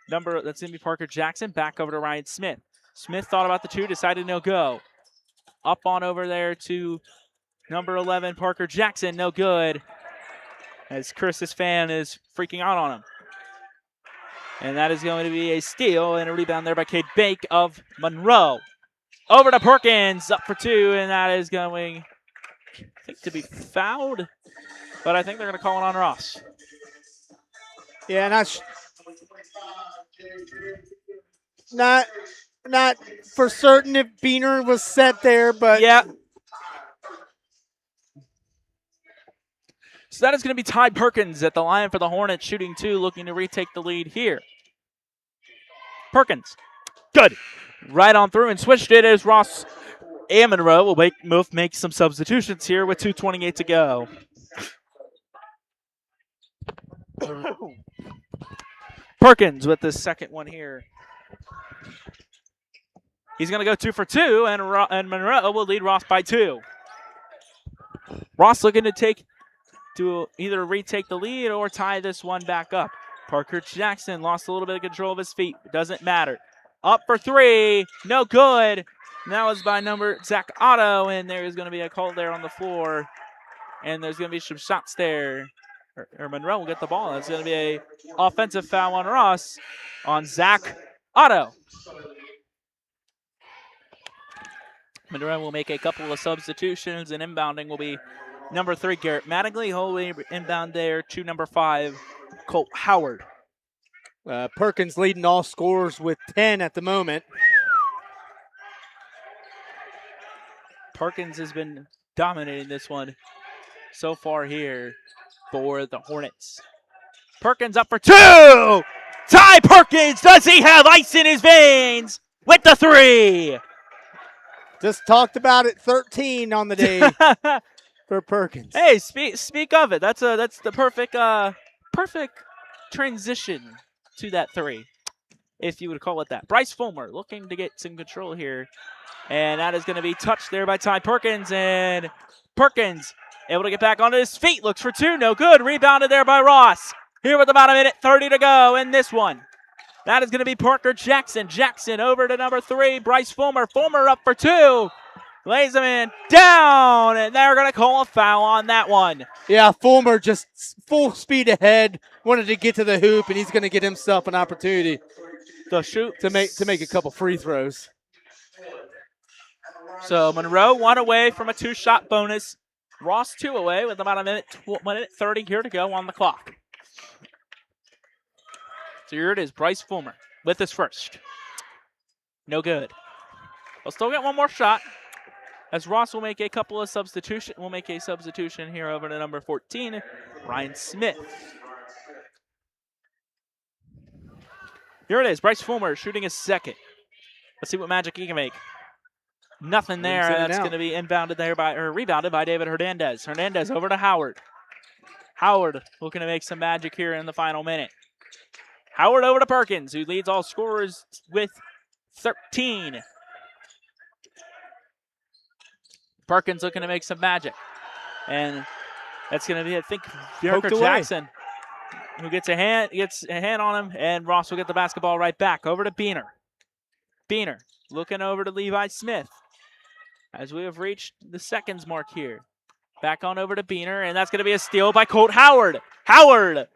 that's going to be Parker Jackson. Back over to Ryan Smith. Smith thought about the two, decided no go. Up on over there to number 11, Parker Jackson, no good. As Chris's fan is freaking out on him. And that is going to be a steal and a rebound there by Cade Bake of Monroe. Over to Perkins, up for two, and that is going, I think, to be fouled. But I think they're going to call it on Ross. Yeah, not for certain if Beener was set there, but yeah. So that is going to be Ty Perkins at the line for the Hornets, shooting two, looking to retake the lead here. Perkins, good. Right on through and switched it as Ross and Monroe will make some substitutions here with 2:28 to go. Perkins with the second one here. He's going to go 2 for 2, and Monroe will lead Ross by 2. Ross looking to either retake the lead or tie this one back up. Parker Jackson lost a little bit of control of his feet. It doesn't matter. Up for three. No good. And that was by Zach Otto, and there is going to be a call there on the floor. And there's going to be some shots there. Or Monroe will get the ball. That's going to be a offensive foul on Ross on Zach Otto. Monroe will make a couple of substitutions, and inbounding will be number 3, Garrett Mattingly. He'll be inbound there to number 5, Colt Howard. Perkins leading all scorers with 10 at the moment. Perkins has been dominating this one so far here for the Hornets. Perkins up for two! Ty Perkins, does he have ice in his veins with the three? Just talked about it, 13 on the day for Perkins. Hey, speak of it. That's the perfect transition to that three, if you would call it that. Bryce Fulmer looking to get some control here, and that is going to be touched there by Ty Perkins, and Perkins able to get back onto his feet, looks for two, no good. Rebounded there by Ross. Here with about a minute 30 to go in this one. That is going to be Parker Jackson. Jackson over to number 3, Bryce Fulmer. Fulmer up for two. Lays him in, down, and they're going to call a foul on that one. Yeah, Fulmer just full speed ahead, wanted to get to the hoop, and he's going to get himself an opportunity to make a couple free throws. So Monroe 1 away from a 2-shot bonus. Ross 2 away with about a minute 30 here to go on the clock. So here it is, Bryce Fulmer with his first. No good. We'll still get one more shot, as Ross will make a couple of substitutions. We'll make a substitution here over to number 14, Ryan Smith. Here it is, Bryce Fulmer shooting his second. Let's see what magic he can make. Nothing there. That's going to be rebounded by David Hernandez. Hernandez over to Howard. Howard looking to make some magic here in the final minute. Howard over to Perkins, who leads all scorers with 13. Perkins looking to make some magic. And that's going to be, I think, Parker Jackson, who gets a hand on him, and Ross will get the basketball right back. Over to Beener. Beener looking over to Levi Smith as we have reached the seconds mark here. Back on over to Beener, and that's going to be a steal by Colt Howard. Howard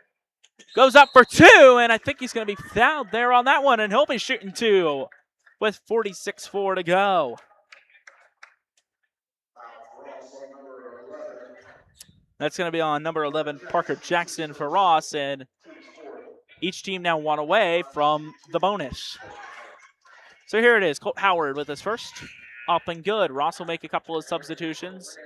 goes up for two, and I think he's going to be fouled there on that one, and he'll be shooting two with 46-4 to go. That's going to be on number 11, Parker Jackson for Ross, and each team now 1 away from the bonus. So here it is, Colt Howard with his first. Up and good. Ross will make a couple of substitutions.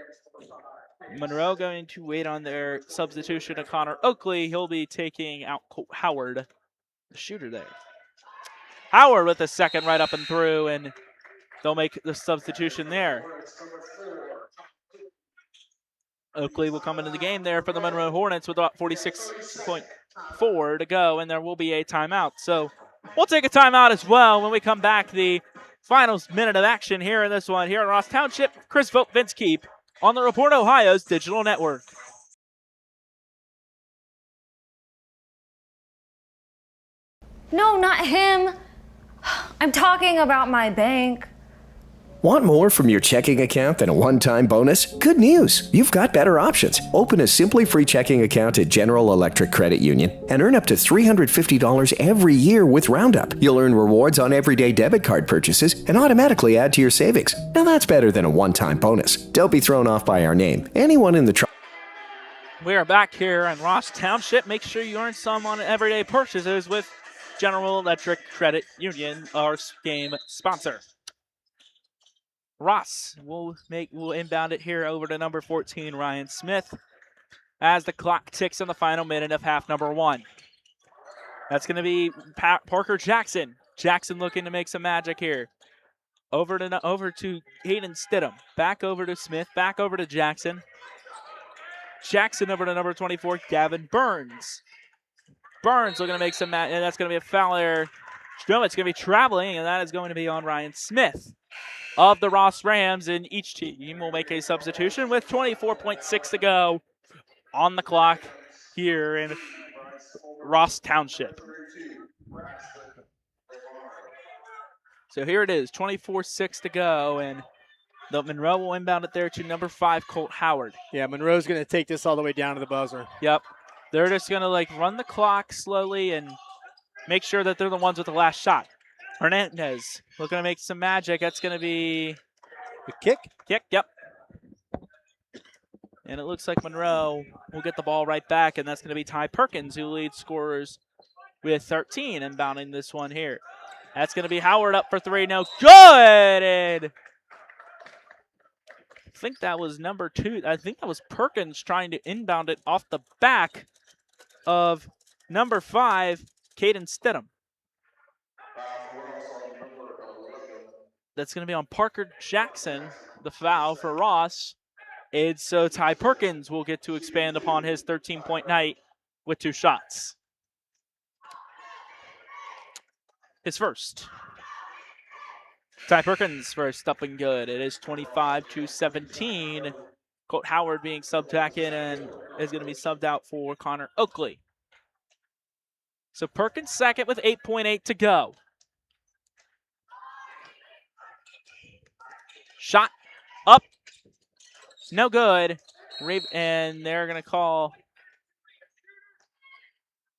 Monroe going to wait on their substitution of Connor Oakley. He'll be taking out Colt Howard, the shooter there. Howard with a second right up and through, and they'll make the substitution there. Oakley will come into the game there for the Monroe Hornets with about 46.4 to go, and there will be a timeout. So we'll take a timeout as well when we come back. The final minute of action here in this one here in Ross Township. Chris Vogt, Vince Keep on the Report Ohio's digital network. No, not him. I'm talking about my bank. Want more from your checking account than a one-time bonus? Good news! You've got better options. Open a Simply Free checking account at General Electric Credit Union and earn up to $350 every year with Roundup. You'll earn rewards on everyday debit card purchases and automatically add to your savings. Now that's better than a one-time bonus. Don't be thrown off by our name. Anyone in the We are back here in Ross Township. Make sure you earn some on everyday purchases with General Electric Credit Union, our game sponsor. Ross will inbound it here over to number 14, Ryan Smith, as the clock ticks on the final minute of half number 1. That's going to be Parker Jackson. Jackson looking to make some magic here. Over to Hayden Stidham. Back over to Smith. Back over to Jackson. Jackson over to number 24, Gavin Burns. Burns looking to make some magic, and that's going to be a foul there. No, it's going to be traveling, and that is going to be on Ryan Smith of the Ross Rams, and each team will make a substitution with 24.6 to go on the clock here in Ross Township. So here it is, 24-6 to go, and the Monroe will inbound it there to number 5, Colt Howard. Yeah, Monroe's going to take this all the way down to the buzzer. Yep. They're just going to run the clock slowly and make sure that they're the ones with the last shot. Hernandez looking to make some magic. That's going to be the kick. Yep. And it looks like Monroe will get the ball right back, and that's going to be Ty Perkins, who leads scorers with 13, inbounding this one here. That's going to be Howard up for 3. No good! And think that was number 2. I think that was Perkins trying to inbound it off the back of number 5, Caden Stidham. That's going to be on Parker Jackson, the foul for Ross. And so Ty Perkins will get to expand upon his 13-point night with 2 shots. His first. Ty Perkins first up and good. It is 25-17. Colt Howard being subbed back in and is going to be subbed out for Connor Oakley. So Perkins second with 8.8 to go. Shot up. No good. And they're going to call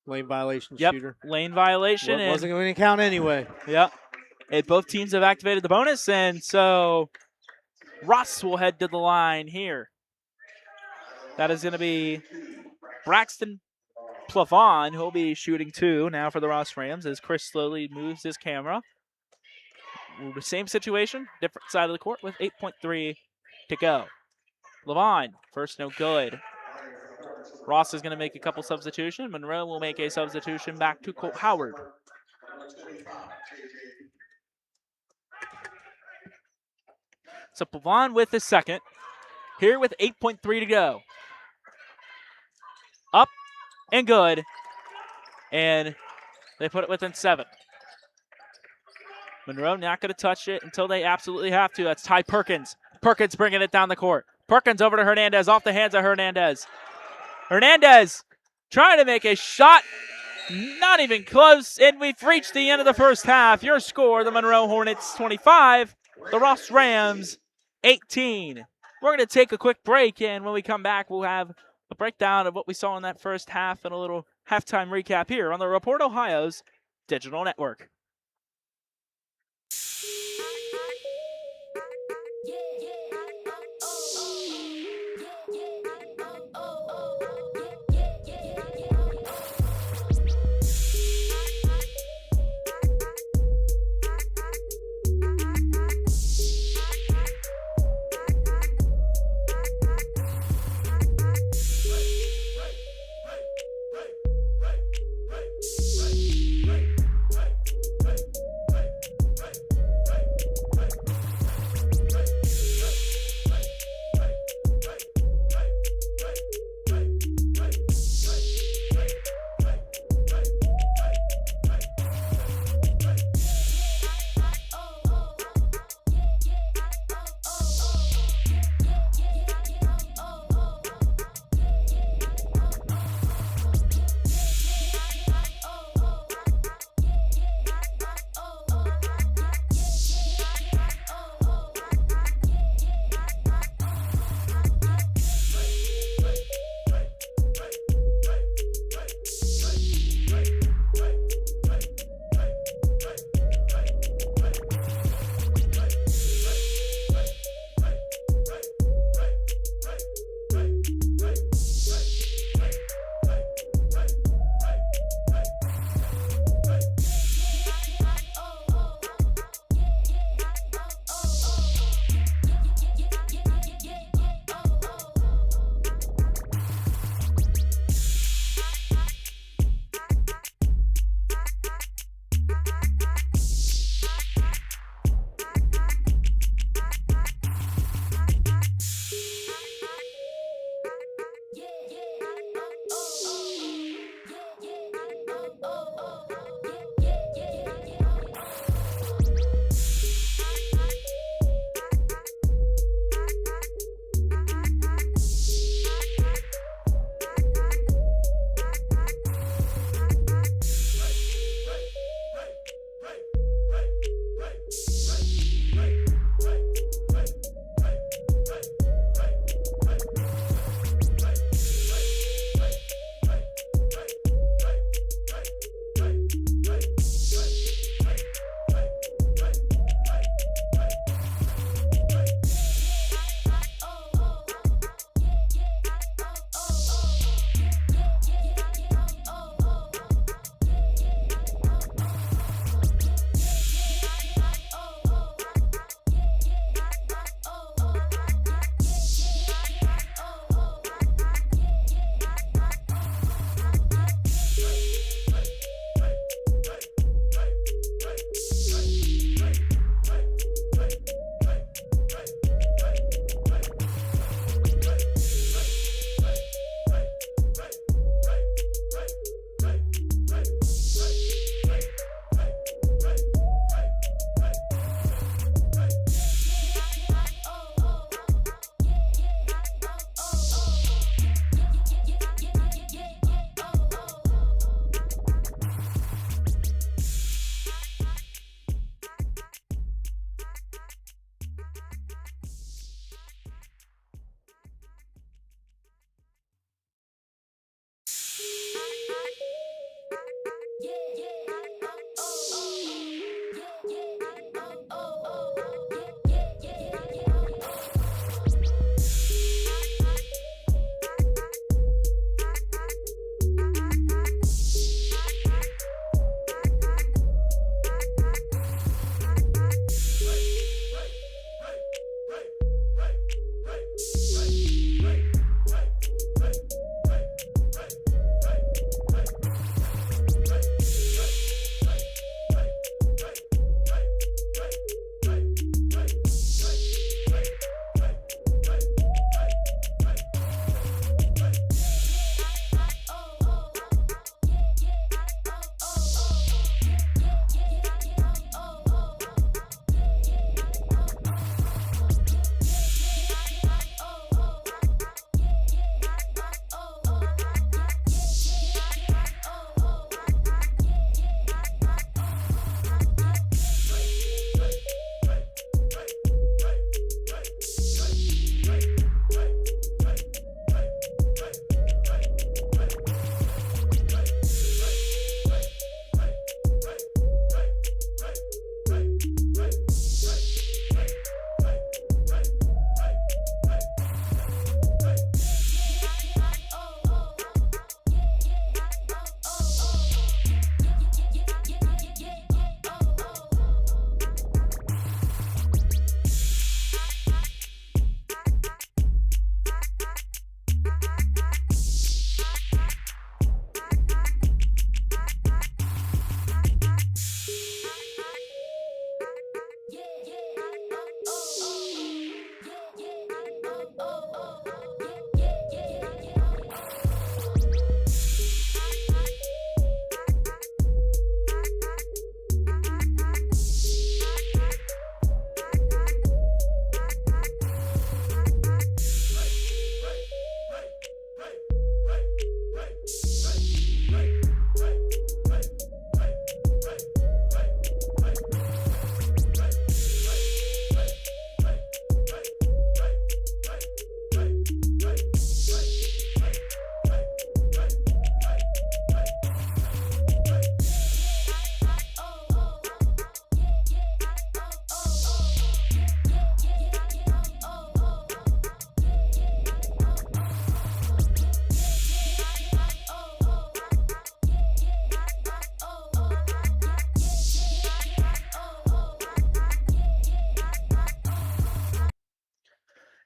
lane violation, yep, shooter. Lane violation. Wasn't going to count anyway. Yep. And both teams have activated the bonus, and so Ross will head to the line here. That is going to be Braxton Plavon, who'll be shooting 2 now for the Ross Rams as Chris slowly moves his camera. The same situation, different side of the court with 8.3 to go. Plavon, first no good. Ross is going to make a couple substitutions. Monroe will make a substitution back to Colt Howard. So Pavon with his second. Here with 8.3 to go. Up and good. And they put it within 7. Monroe not going to touch it until they absolutely have to. That's Ty Perkins. Perkins bringing it down the court. Perkins over to Hernandez, off the hands of Hernandez. Hernandez trying to make a shot. Not even close. And we've reached the end of the first half. Your score, the Monroe Hornets 25, the Ross Rams 18. We're going to take a quick break, and when we come back, we'll have a breakdown of what we saw in that first half and a little halftime recap here on the Report Ohio's Digital Network.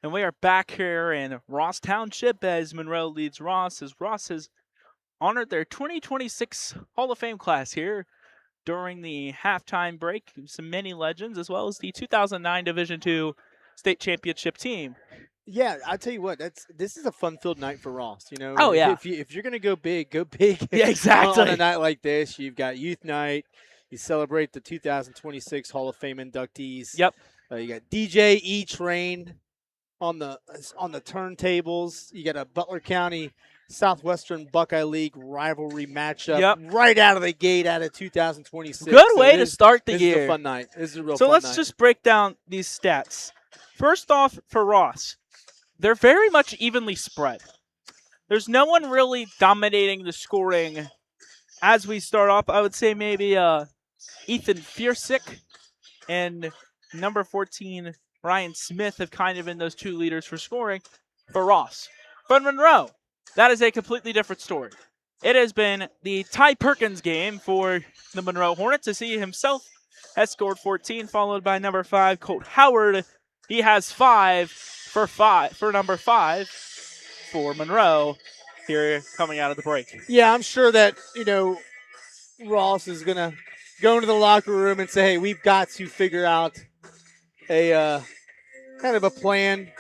And we are back here in Ross Township as Monroe leads Ross, as Ross has honored their 2026 Hall of Fame class here during the halftime break. Some many legends, as well as the 2009 Division II state championship team. Yeah, I tell you what, this is a fun-filled night for Ross. You know, Oh, yeah. If you're gonna go big, go big. Yeah, exactly. On a night like this, you've got youth night. You celebrate the 2026 Hall of Fame inductees. Yep. You got DJ E Train on the turntables. You got a Butler County Southwestern Buckeye League rivalry matchup right out of the gate out of 2026. Good way to start the year. This is a fun night. This is a real so fun let's night. just break down these stats. First off, for Ross, they're very much evenly spread. There's no one really dominating the scoring as we start off. I would say maybe Ethan Fiersick and number 14, Ryan Smith, have kind of been those two leaders for scoring for Ross. But Monroe, that is a completely different story. It has been the Ty Perkins game for the Monroe Hornets, as he himself has scored 14, followed by number 5, Colt Howard. He has 5 for number 5 for Monroe here coming out of the break. Yeah, I'm sure that, Ross is going to go into the locker room and say, hey, we've got to figure out a kind of a plan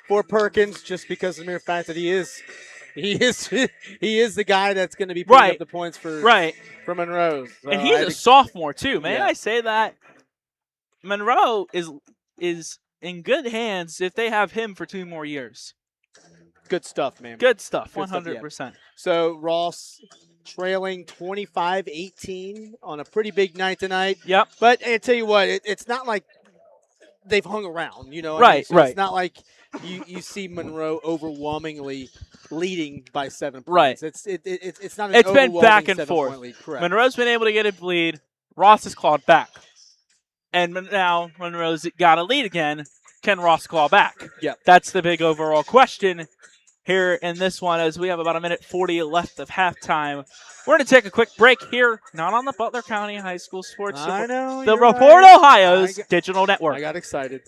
for Perkins, just because of the mere fact that he is the guy that's going to be putting up the points for Monroe. So and he's a sophomore too, man. Yeah. I say that Monroe is in good hands if they have him for 2 more years. Good stuff, man. Good stuff, Good 100%. Stuff, yeah. So Ross trailing 25-18 on a pretty big night tonight. Yep. But I tell you what, it's not like they've hung around, Right. It's not like you see Monroe overwhelmingly leading by 7 points. Right. It's not an It's been back and 7-point forth. lead. Correct. Monroe's been able to get a lead. Ross has clawed back. And now Monroe's got a lead again. Can Ross claw back? Yep. That's the big overall question here in this one, as we have about 1:40 left of halftime. We're going to take a quick break here, not on the Butler County High School Sports. I know. The Report Ohio's digital network. I got excited.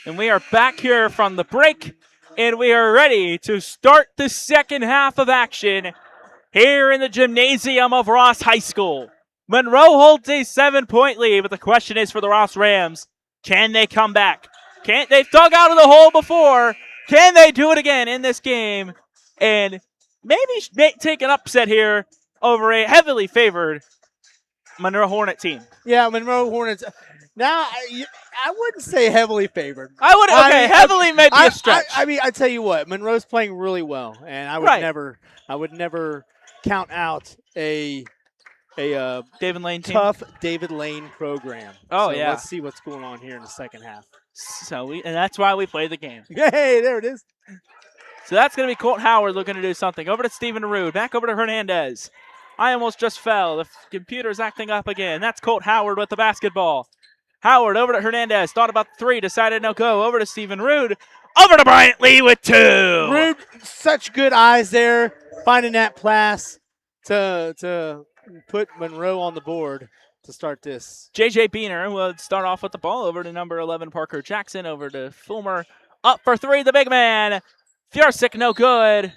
And we are back here from the break, and we are ready to start the second half of action here in the gymnasium of Ross High School. Monroe holds a 7-point lead, but the question is for the Ross Rams, can they come back? They've dug out of the hole before. Can they do it again in this game? And maybe take an upset here over a heavily favored Monroe Hornet team. Yeah, Monroe Hornets. Now, I wouldn't say heavily favored. Heavily may be a stretch. I tell you what, Monroe's playing really well, and I would never count out a David Lane team. Tough David Lane program. Oh, so yeah. Let's see what's going on here in the second half. And that's why we play the game. Hey, there it is. So that's going to be Colt Howard looking to do something. Over to Stephen Rude. Back over to Hernandez. I almost just fell. The computer's acting up again. That's Colt Howard with the basketball. Howard over to Hernandez. Thought about 3. Decided no go. Over to Stephen Rude. Over to Bryant Lee with 2. Rude, such good eyes there. Finding that pass to put Monroe on the board. to start this. J.J. Beener will start off with the ball over to number 11, Parker Jackson, over to Fulmer. Up for three, the big man. Fiersick, no good.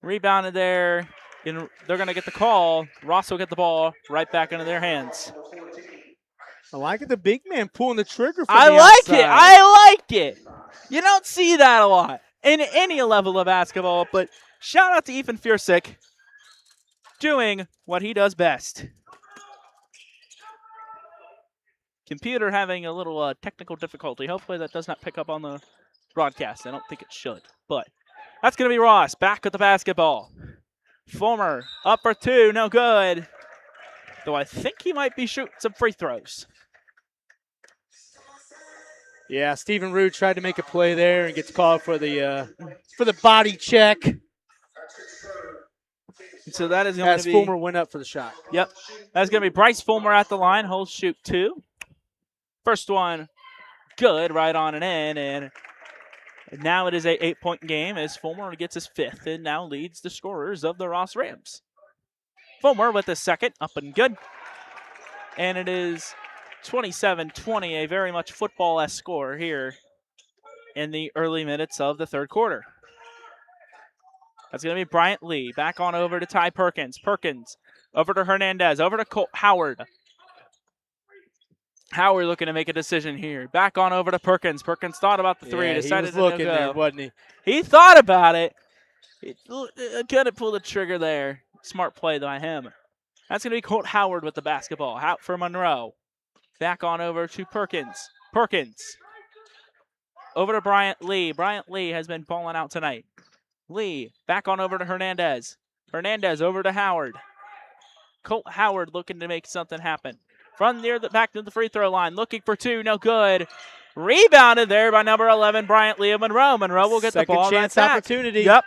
Rebounded there. They're going to get the call. Ross will get the ball right back into their hands. I like it. The big man pulling the trigger from I the like outside. it. I like it. You don't see that a lot in any level of basketball, but shout out to Ethan Fiersick doing what he does best. Computer having a little technical difficulty. Hopefully that does not pick up on the broadcast. I don't think it should, but that's going to be Ross back with the basketball. Fulmer up for two, no good. Though I think he might be shooting some free throws. Yeah, Stephen Rude tried to make a play there and gets called for the body check. So that is going as to be Fulmer went up for the shot. Yep, that's going to be Bryce Fulmer at the line. He'll shoot two. First one, good, right on and in, and now it is a 8-point game as Fulmer gets his fifth and now leads the scorers of the Ross Rams. Fulmer with the second, up and good. And it is 27-20, a very much football-esque score here in the early minutes of the third quarter. That's going to be Bryant Lee. Back on over to Ty Perkins. Perkins over to Hernandez. Over to Colt Howard. Howard looking to make a decision here. Back on over to Perkins. Perkins thought about the three. Decided he was looking to go. there, wasn't he? He thought about it. He couldn't pull the trigger there. Smart play by him. That's going to be Colt Howard with the basketball. Out for Monroe. Back on over to Perkins. Perkins. Over to Bryant Lee. Bryant Lee has been balling out tonight. Lee back on over to Hernandez. Hernandez over to Howard. Colt Howard looking to make something happen. From near the back to the free throw line. Looking for two. No good. Rebounded there by number 11, Bryant Lee of Monroe. Monroe will get the ball. Second chance opportunity. Yep.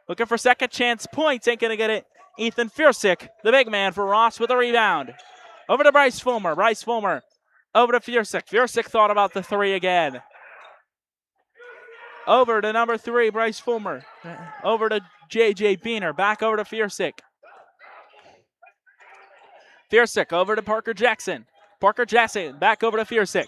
Looking for second chance points. Ain't going to get it. Ethan Fiersick, the big man for Ross with a rebound. Over to Bryce Fulmer. Bryce Fulmer over to Fiersick. Fiersick thought about the three again. Over to number 3, Bryce Fulmer. Over to J.J. Beener. Back over to Fiersick. Fiersick over to Parker Jackson. Parker Jackson back over to Fiersick.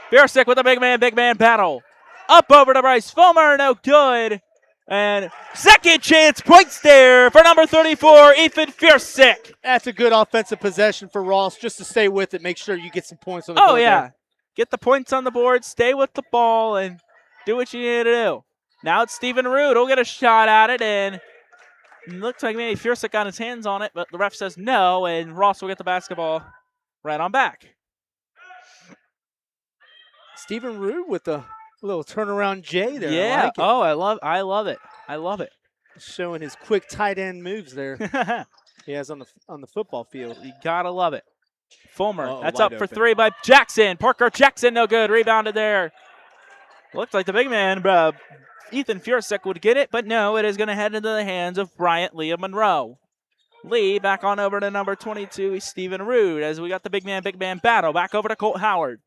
Fiersick with a big man battle. Up over to Bryce Fulmer. No good. And second chance points there for number 34, Ethan Fiersick. That's a good offensive possession for Ross. Just to stay with it, make sure you get some points on the board. Oh, yeah. There. Get the points on the board, stay with the ball, and do what you need to do. Now it's Stephen Rude. He'll get a shot at it, and it looks like maybe Fiersick got his hands on it, but the ref says no, and Ross will get the basketball right on back. Stephen Rude with a little turnaround J there. Yeah. I like it. Oh, I love it. I love it. Showing his quick tight end moves there. He has on the football field. You gotta love it. Fulmer. That's wide up for open. 3 by Jackson. Parker Jackson, no good. Rebounded there. Looks like the big man, Ethan Fiersick, would get it, but no, it is going to head into the hands of Bryant Lee of Monroe. Lee back on over to number 22, Stephen Rude, as we got the big man battle. Back over to Colt Howard.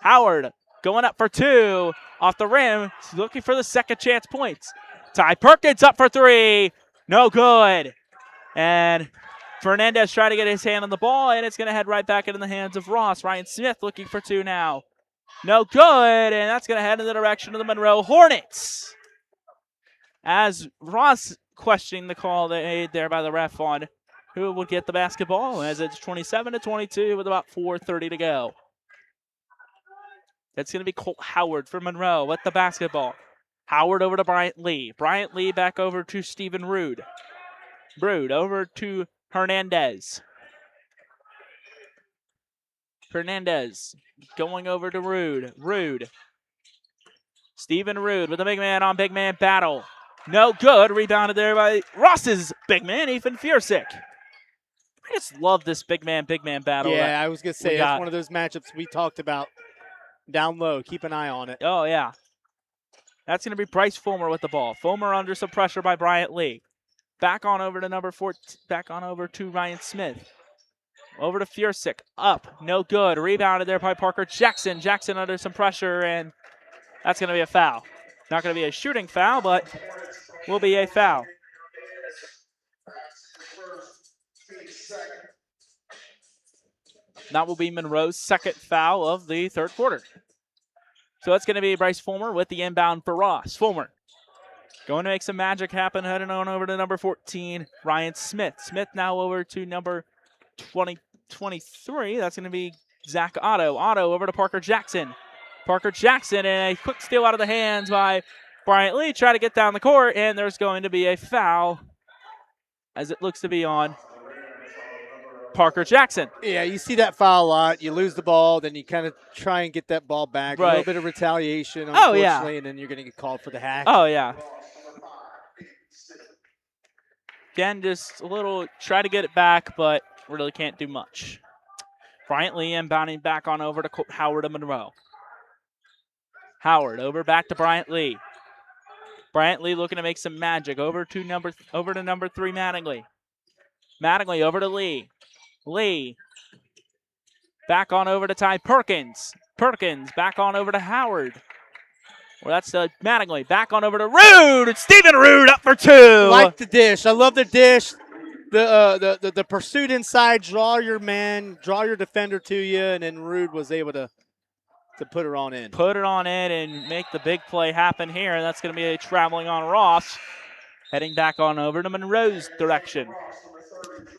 Howard going up for 2 off the rim. He's looking for the second chance points. Ty Perkins up for 3. No good. And Fernandez trying to get his hand on the ball, and it's going to head right back into the hands of Ross. Ryan Smith looking for 2 now. No good, and that's going to head in the direction of the Monroe Hornets. As Ross questioning the call they made there by the ref on who would get the basketball, as it's 27-22 with about 4:30 to go. That's going to be Colt Howard for Monroe with the basketball. Howard over to Bryant Lee. Bryant Lee back over to Stephen Rude. Rude over to Hernandez. Hernandez going over to Rude. Rude. Stephen Rude with a big man on big man battle. No good. Rebounded there by Ross's big man, Ethan Fiersick. I just love this big man battle. Yeah, I was going to say, got. that's one of those matchups we talked about down low. Keep an eye on it. Oh, yeah. That's going to be Bryce Fulmer with the ball. Fulmer under some pressure by Bryant Lee. Back on over to number 14. Back on over to Ryan Smith. Over to Fiersick. Up. No good. Rebounded there by Parker Jackson. Jackson under some pressure, and that's going to be a foul. Not going to be a shooting foul, but will be a foul. That will be Monroe's second foul of the third quarter. So it's going to be Bryce Fulmer with the inbound for Ross. Fulmer going to make some magic happen, heading on over to number 14, Ryan Smith. Smith now over to number 23. That's going to be Zach Otto. Otto over to Parker Jackson. Parker Jackson, and a quick steal out of the hands by Bryant Lee. Try to get down the court, and there's going to be a foul, as it looks to be on Parker Jackson. Yeah, you see that foul a lot. You lose the ball, then you kind of try and get that ball back. Right. A little bit of retaliation, unfortunately, yeah. And then you're going to get called for the hack. Oh, yeah. Again, just a little, try to get it back, but really can't do much. Bryant Lee inbounding back on over to Howard and Monroe. Howard over back to Bryant Lee. Bryant Lee looking to make some magic. Over to number 3, Mattingly. Mattingly over to Lee. Lee back on over to Ty Perkins. Perkins back on over to Howard. Well, that's Mattingly back on over to Rude. It's Stephen Rude up for 2. Like the dish. I love the dish. The pursuit inside, draw your man, draw your defender to you, and then Rude was able to put her on in. Put it on in and make the big play happen here. That's going to be a traveling on Ross. Heading back on over to Monroe's direction.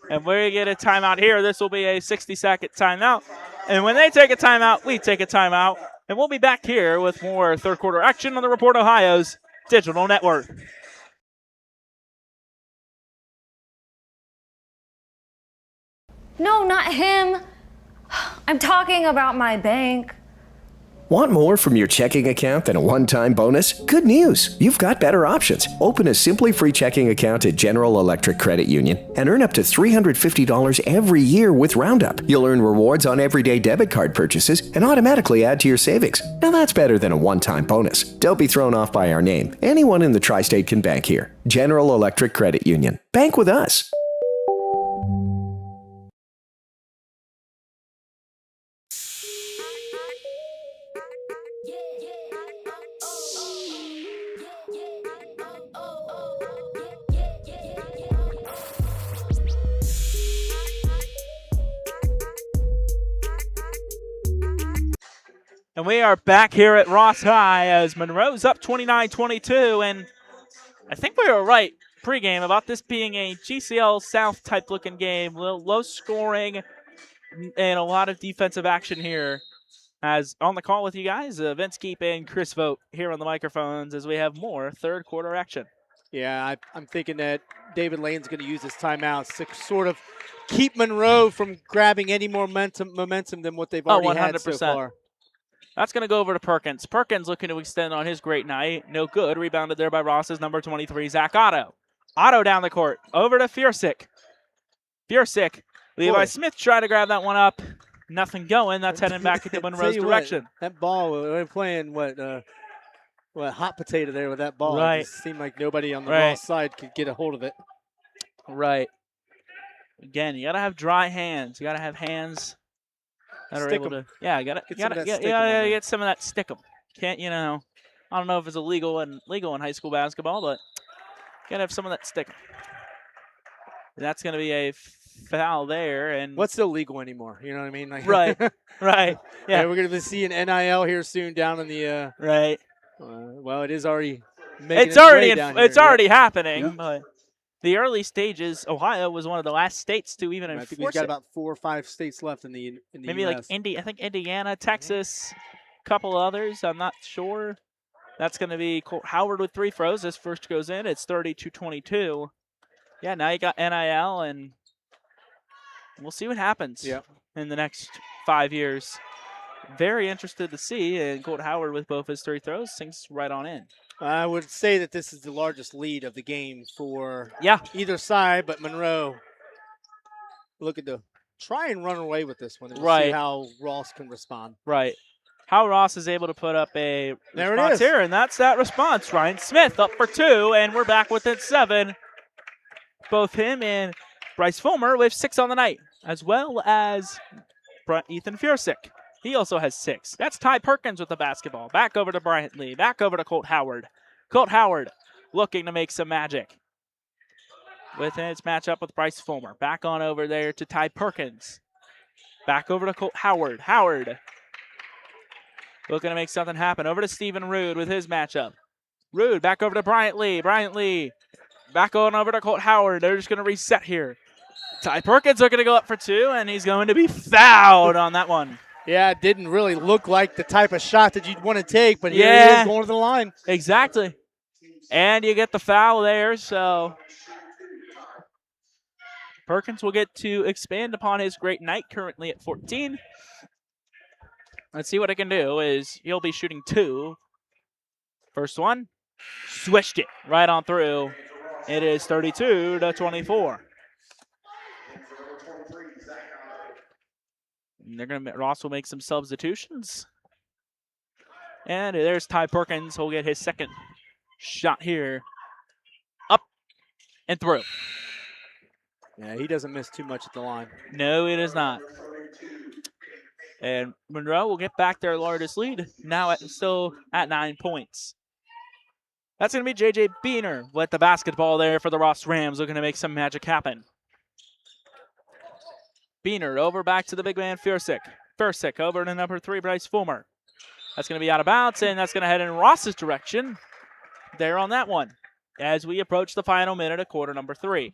And we get a timeout here. This will be a 60-second timeout. And when they take a timeout, we take a timeout. And we'll be back here with more third quarter action on the Report Ohio's Digital Network. No, not him. I'm talking about my bank. Want more from your checking account than a one-time bonus? Good news! You've got better options. Open a Simply Free checking account at General Electric Credit Union and earn up to $350 every year with Roundup. You'll earn rewards on everyday debit card purchases and automatically add to your savings. Now that's better than a one-time bonus. Don't be thrown off by our name. Anyone in the tri-state can bank here. General Electric Credit Union. Bank with us. And we are back here at Ross High as Monroe's up 29-22. And I think we were right pregame about this being a GCL South type looking game. Low scoring and a lot of defensive action here. As on the call with you guys, Vince Keep and Chris Vogt here on the microphones as we have more third quarter action. Yeah, I'm thinking that David Lane's going to use his timeouts to sort of keep Monroe from grabbing any more momentum than what they've already had so far. That's going to go over to Perkins. Perkins looking to extend on his great night. No good. Rebounded there by Ross's number 23, Zach Otto. Otto down the court. Over to Fiersick. Fiersick. Levi Smith tried to grab that one up. Nothing going. That's heading back into Monroe's direction. That ball, we're playing hot potato there with that ball. Right. It just seemed like nobody on the Ross side could get a hold of it. Right. Again, you got to have dry hands. You got to have hands that are able to, you gotta get some of that stickum. Can't, I don't know if it's illegal in high school basketball, but you gotta have some of that stickum. That's gonna be a foul there, and what's illegal anymore? You know what I mean? Like, right. Yeah, we're gonna be seeing NIL here soon down in the right. Well, it is already. It's already happening, but. The early stages, Ohio was one of the last states to even enforce it. We've got about 4 or 5 states left in the maybe US. like I think Indiana, Texas, a couple others. I'm not sure. That's going to be Howard with 3 throws. This first goes in. It's 30-22. Yeah, now you got NIL, and we'll see what happens in the next 5 years. Very interested to see. And Colt Howard with both his 3 throws sinks right on in. I would say that this is the largest lead of the game for either side, but Monroe looking to try and run away with this one and see how Ross can respond. Right. How Ross is able to put up a response here, and that's that response. Ryan Smith up for 2, and we're back within 7. Both him and Bryce Fulmer with 6 on the night, as well as Ethan Fiersick. He also has 6. That's Ty Perkins with the basketball. Back over to Bryant Lee. Back over to Colt Howard. Colt Howard looking to make some magic. With his matchup with Bryce Fulmer. Back on over there to Ty Perkins. Back over to Colt Howard. Howard looking to make something happen. Over to Stephen Rude with his matchup. Rude back over to Bryant Lee. Bryant Lee back on over to Colt Howard. They're just going to reset here. Ty Perkins looking to go up for 2, and he's going to be fouled on that one. Yeah, it didn't really look like the type of shot that you'd want to take, but here he is going to the line. Exactly. And you get the foul there, so Perkins will get to expand upon his great night currently at 14. Let's see what it can do is he'll be shooting 2. First one, swished it right on through. It is 32-24. And they're gonna Ross will make some substitutions. And there's Ty Perkins. He'll get his second shot here. Up and through. Yeah, he doesn't miss too much at the line. No, it is not. And Monroe will get back their largest lead, now still at 9 points. That's going to be J.J. Beener with the basketball there for the Ross Rams, looking to make some magic happen. Beener over back to the big man, Fiersick. Fiersick over to number 3, Bryce Fulmer. That's going to be out of bounds, and that's going to head in Ross's direction there on that one as we approach the final minute of quarter number 3.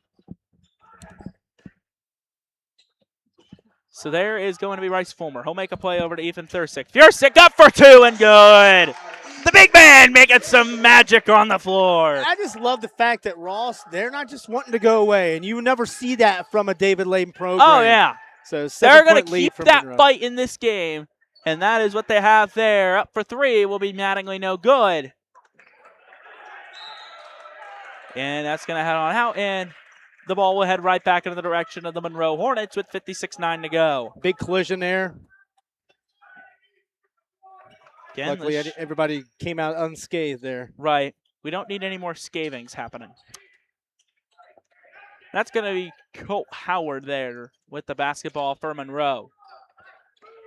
So there is going to be Bryce Fulmer. He'll make a play over to Ethan Fiersick. Fiersick up for 2 and good. The big man making some magic on the floor. I just love the fact that Ross, they're not just wanting to go away, and you would never see that from a David Layton program. Oh, yeah. So they're going to keep that Monroe. fight in this game, and that is what they have there. Up for 3 will be Mattingly no good. And that's going to head on out, and the ball will head right back into the direction of the Monroe Hornets with 56-9 to go. Big collision there. Again, luckily, everybody came out unscathed there. Right. We don't need any more scavings happening. That's going to be Colt Howard there with the basketball for Monroe.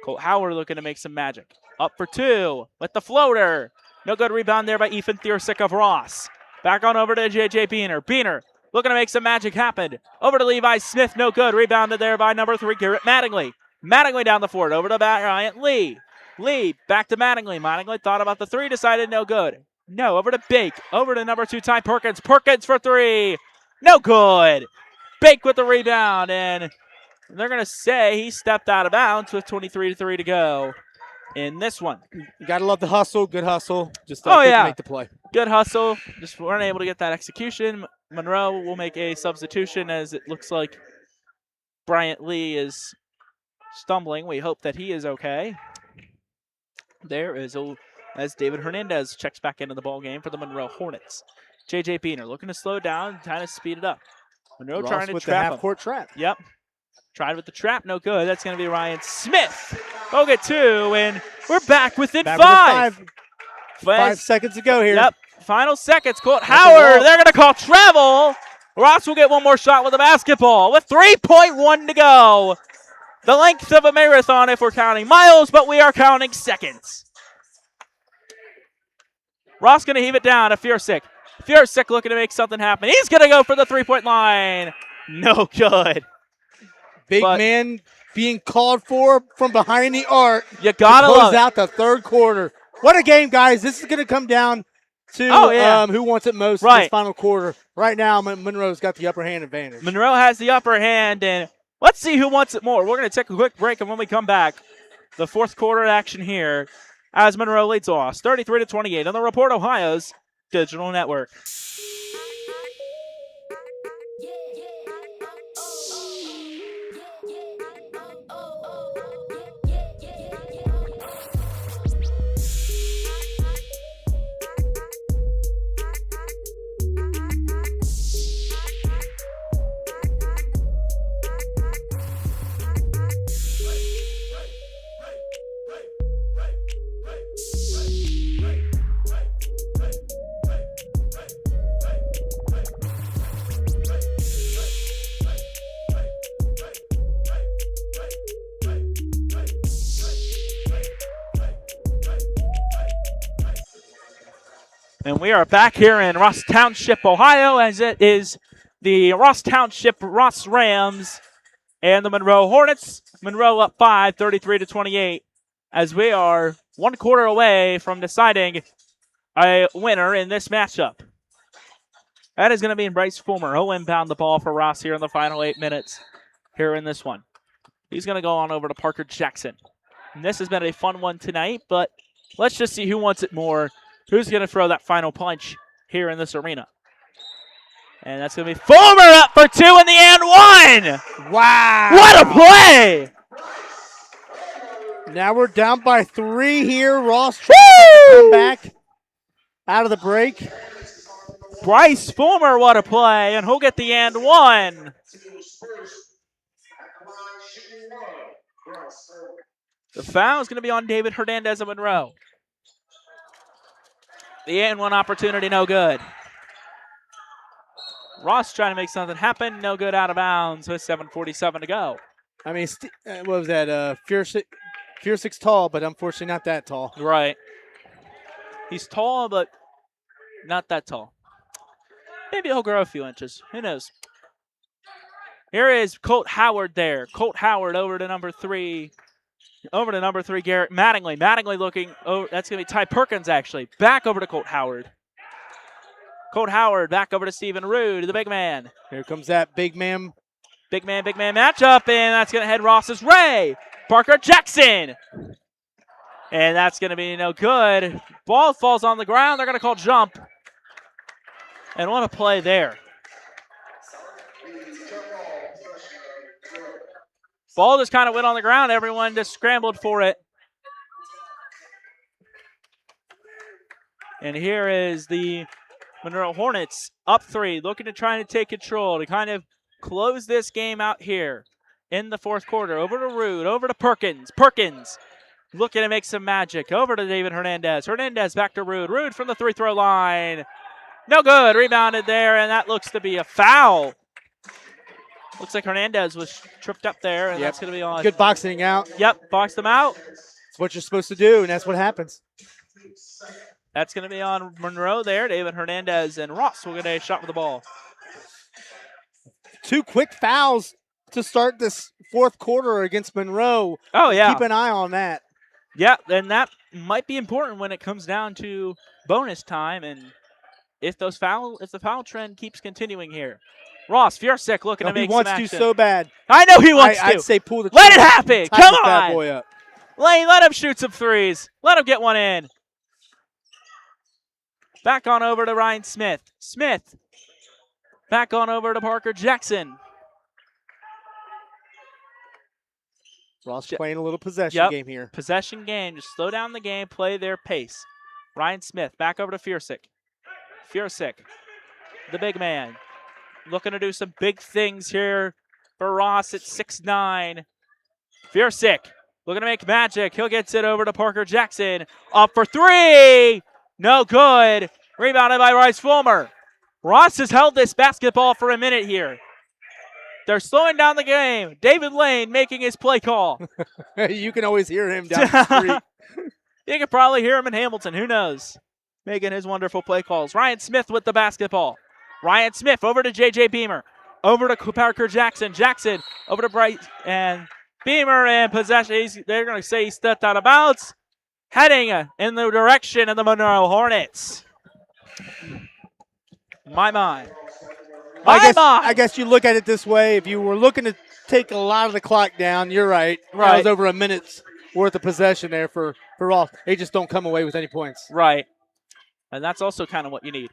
Colt Howard looking to make some magic. Up for 2 with the floater. No good rebound there by Ethan Fiersick of Ross. Back on over to J.J. Beener. Beener looking to make some magic happen. Over to Levi Smith. No good. Rebounded there by number 3, Garrett Mattingly. Mattingly down the floor. Over to Bryant Lee. Lee back to Mattingly. Mattingly thought about the 3. Decided no good. No. Over to Bake. Over to number 2, Ty Perkins. Perkins for 3. No good. Bake with the rebound. And they're going to say he stepped out of bounds with 23-3 to go in this one. You got to love the hustle. Good hustle. Just couldn't make the play. Good hustle. Just weren't able to get that execution. Monroe will make a substitution as it looks like Bryant Lee is stumbling. We hope that he is okay. There is as David Hernandez checks back into the ball game for the Monroe Hornets. J.J. Beener looking to slow down, trying to speed it up. Monroe Ross trying to with trap the him. half-court trap. Yep. Tried with the trap, no good. That's going to be Ryan Smith. We'll get 2, and we're back within 5. 5 seconds to go here. Yep. Final seconds. Colt Howard. They're going to call travel. Ross will get one more shot with the basketball with 3.1 to go. The length of a marathon if we're counting miles, but we are counting seconds. Ross going to heave it down to Fiersick. Fiersick looking to make something happen. He's going to go for the 3-point line. No good. Big man being called for from behind the arc. You got to close out the third quarter. What a game, guys. This is going to come down to who wants it most in this final quarter. Right now, Monroe's got the upper hand advantage. Monroe has the upper hand, and let's see who wants it more. We're going to take a quick break, and when we come back, the fourth quarter action here as Monroe leads Ross 33-28 on the Report Ohio's Digital Network. And we are back here in Ross Township, Ohio, as it is the Ross Township Ross Rams and the Monroe Hornets. Monroe up 5, 33-28, as we are 1 quarter away from deciding a winner in this matchup. That is going to be Bryce Fulmer. He'll inbound the ball for Ross here in the final 8 minutes here in this one. He's going to go on over to Parker Jackson. And this has been a fun one tonight, but let's just see who wants it more. Who's going to throw that final punch here in this arena? And that's going to be Fulmer up for 2 in the and 1. Wow. What a play. Now we're down by 3 here. Ross trying to come back out of the break. Bryce Fulmer, what a play, and he'll get the and 1. The foul is going to be on David Hernandez of Monroe. The and 1 opportunity, no good. Ross trying to make something happen, no good, out of bounds with 7:47 to go. I mean, what was that? Fierce's tall, but unfortunately not that tall. Right. He's tall, but not that tall. Maybe he'll grow a few inches. Who knows? Here is Colt Howard there. Colt Howard over to number 3. Over to number 3, Garrett Mattingly. Mattingly looking over. That's going to be Ty Perkins, actually. Back over to Colt Howard. Colt Howard back over to Stephen Rude, the big man. Here comes that big man. Big man matchup, and that's going to head Ross's way. Parker Jackson. And that's going to be no good. Ball falls on the ground. They're going to call jump. And what a play there. Ball just kind of went on the ground. Everyone just scrambled for it. And here is the Monroe Hornets up 3, looking to try to take control to kind of close this game out here in the 4th quarter. Over to Rude, over to Perkins. Perkins looking to make some magic. Over to David Hernandez. Hernandez back to Rude. Rude from the 3-throw line. No good. Rebounded there, and that looks to be a foul. Looks like Hernandez was tripped up there, and that's going to be on. Good boxing out. Yep, boxed them out. It's what you're supposed to do, and that's what happens. That's going to be on Monroe there. David Hernandez and Ross will get a shot with the ball. 2 quick fouls to start this 4th quarter against Monroe. Oh, yeah. Keep an eye on that. Yeah, and that might be important when it comes down to bonus time, and if the foul trend keeps continuing here. Ross, Fiercek looking to make some action. He wants to so bad. I know he wants to. I'd say pull the Let it happen. Come on. Bad boy up. Lane, let him shoot some threes. Let him get one in. Back on over to Ryan Smith. Smith. Back on over to Parker Jackson. Ross playing a little possession game here. Possession game. Just slow down the game. Play their pace. Ryan Smith back over to Fiercek. Fiercek, the big man. Looking to do some big things here for Ross at 6'9". Fiercek looking to make magic. He'll get it over to Parker Jackson. Up for 3. No good. Rebounded by Bryce Fulmer. Ross has held this basketball for a minute here. They're slowing down the game. David Lane making his play call. You can always hear him down the street. You can probably hear him in Hamilton. Who knows? Making his wonderful play calls. Ryan Smith with the basketball. Ryan Smith over to J.J. Beamer. Over to Parker Jackson. Jackson over to Bright and Beamer in possession. They're going to say he stepped out of bounds. Heading in the direction of the Monroe Hornets. I guess you look at it this way. If you were looking to take a lot of the clock down, you're right. That was over a minute's worth of possession there for Ross. They just don't come away with any points. Right. And that's also kind of what you need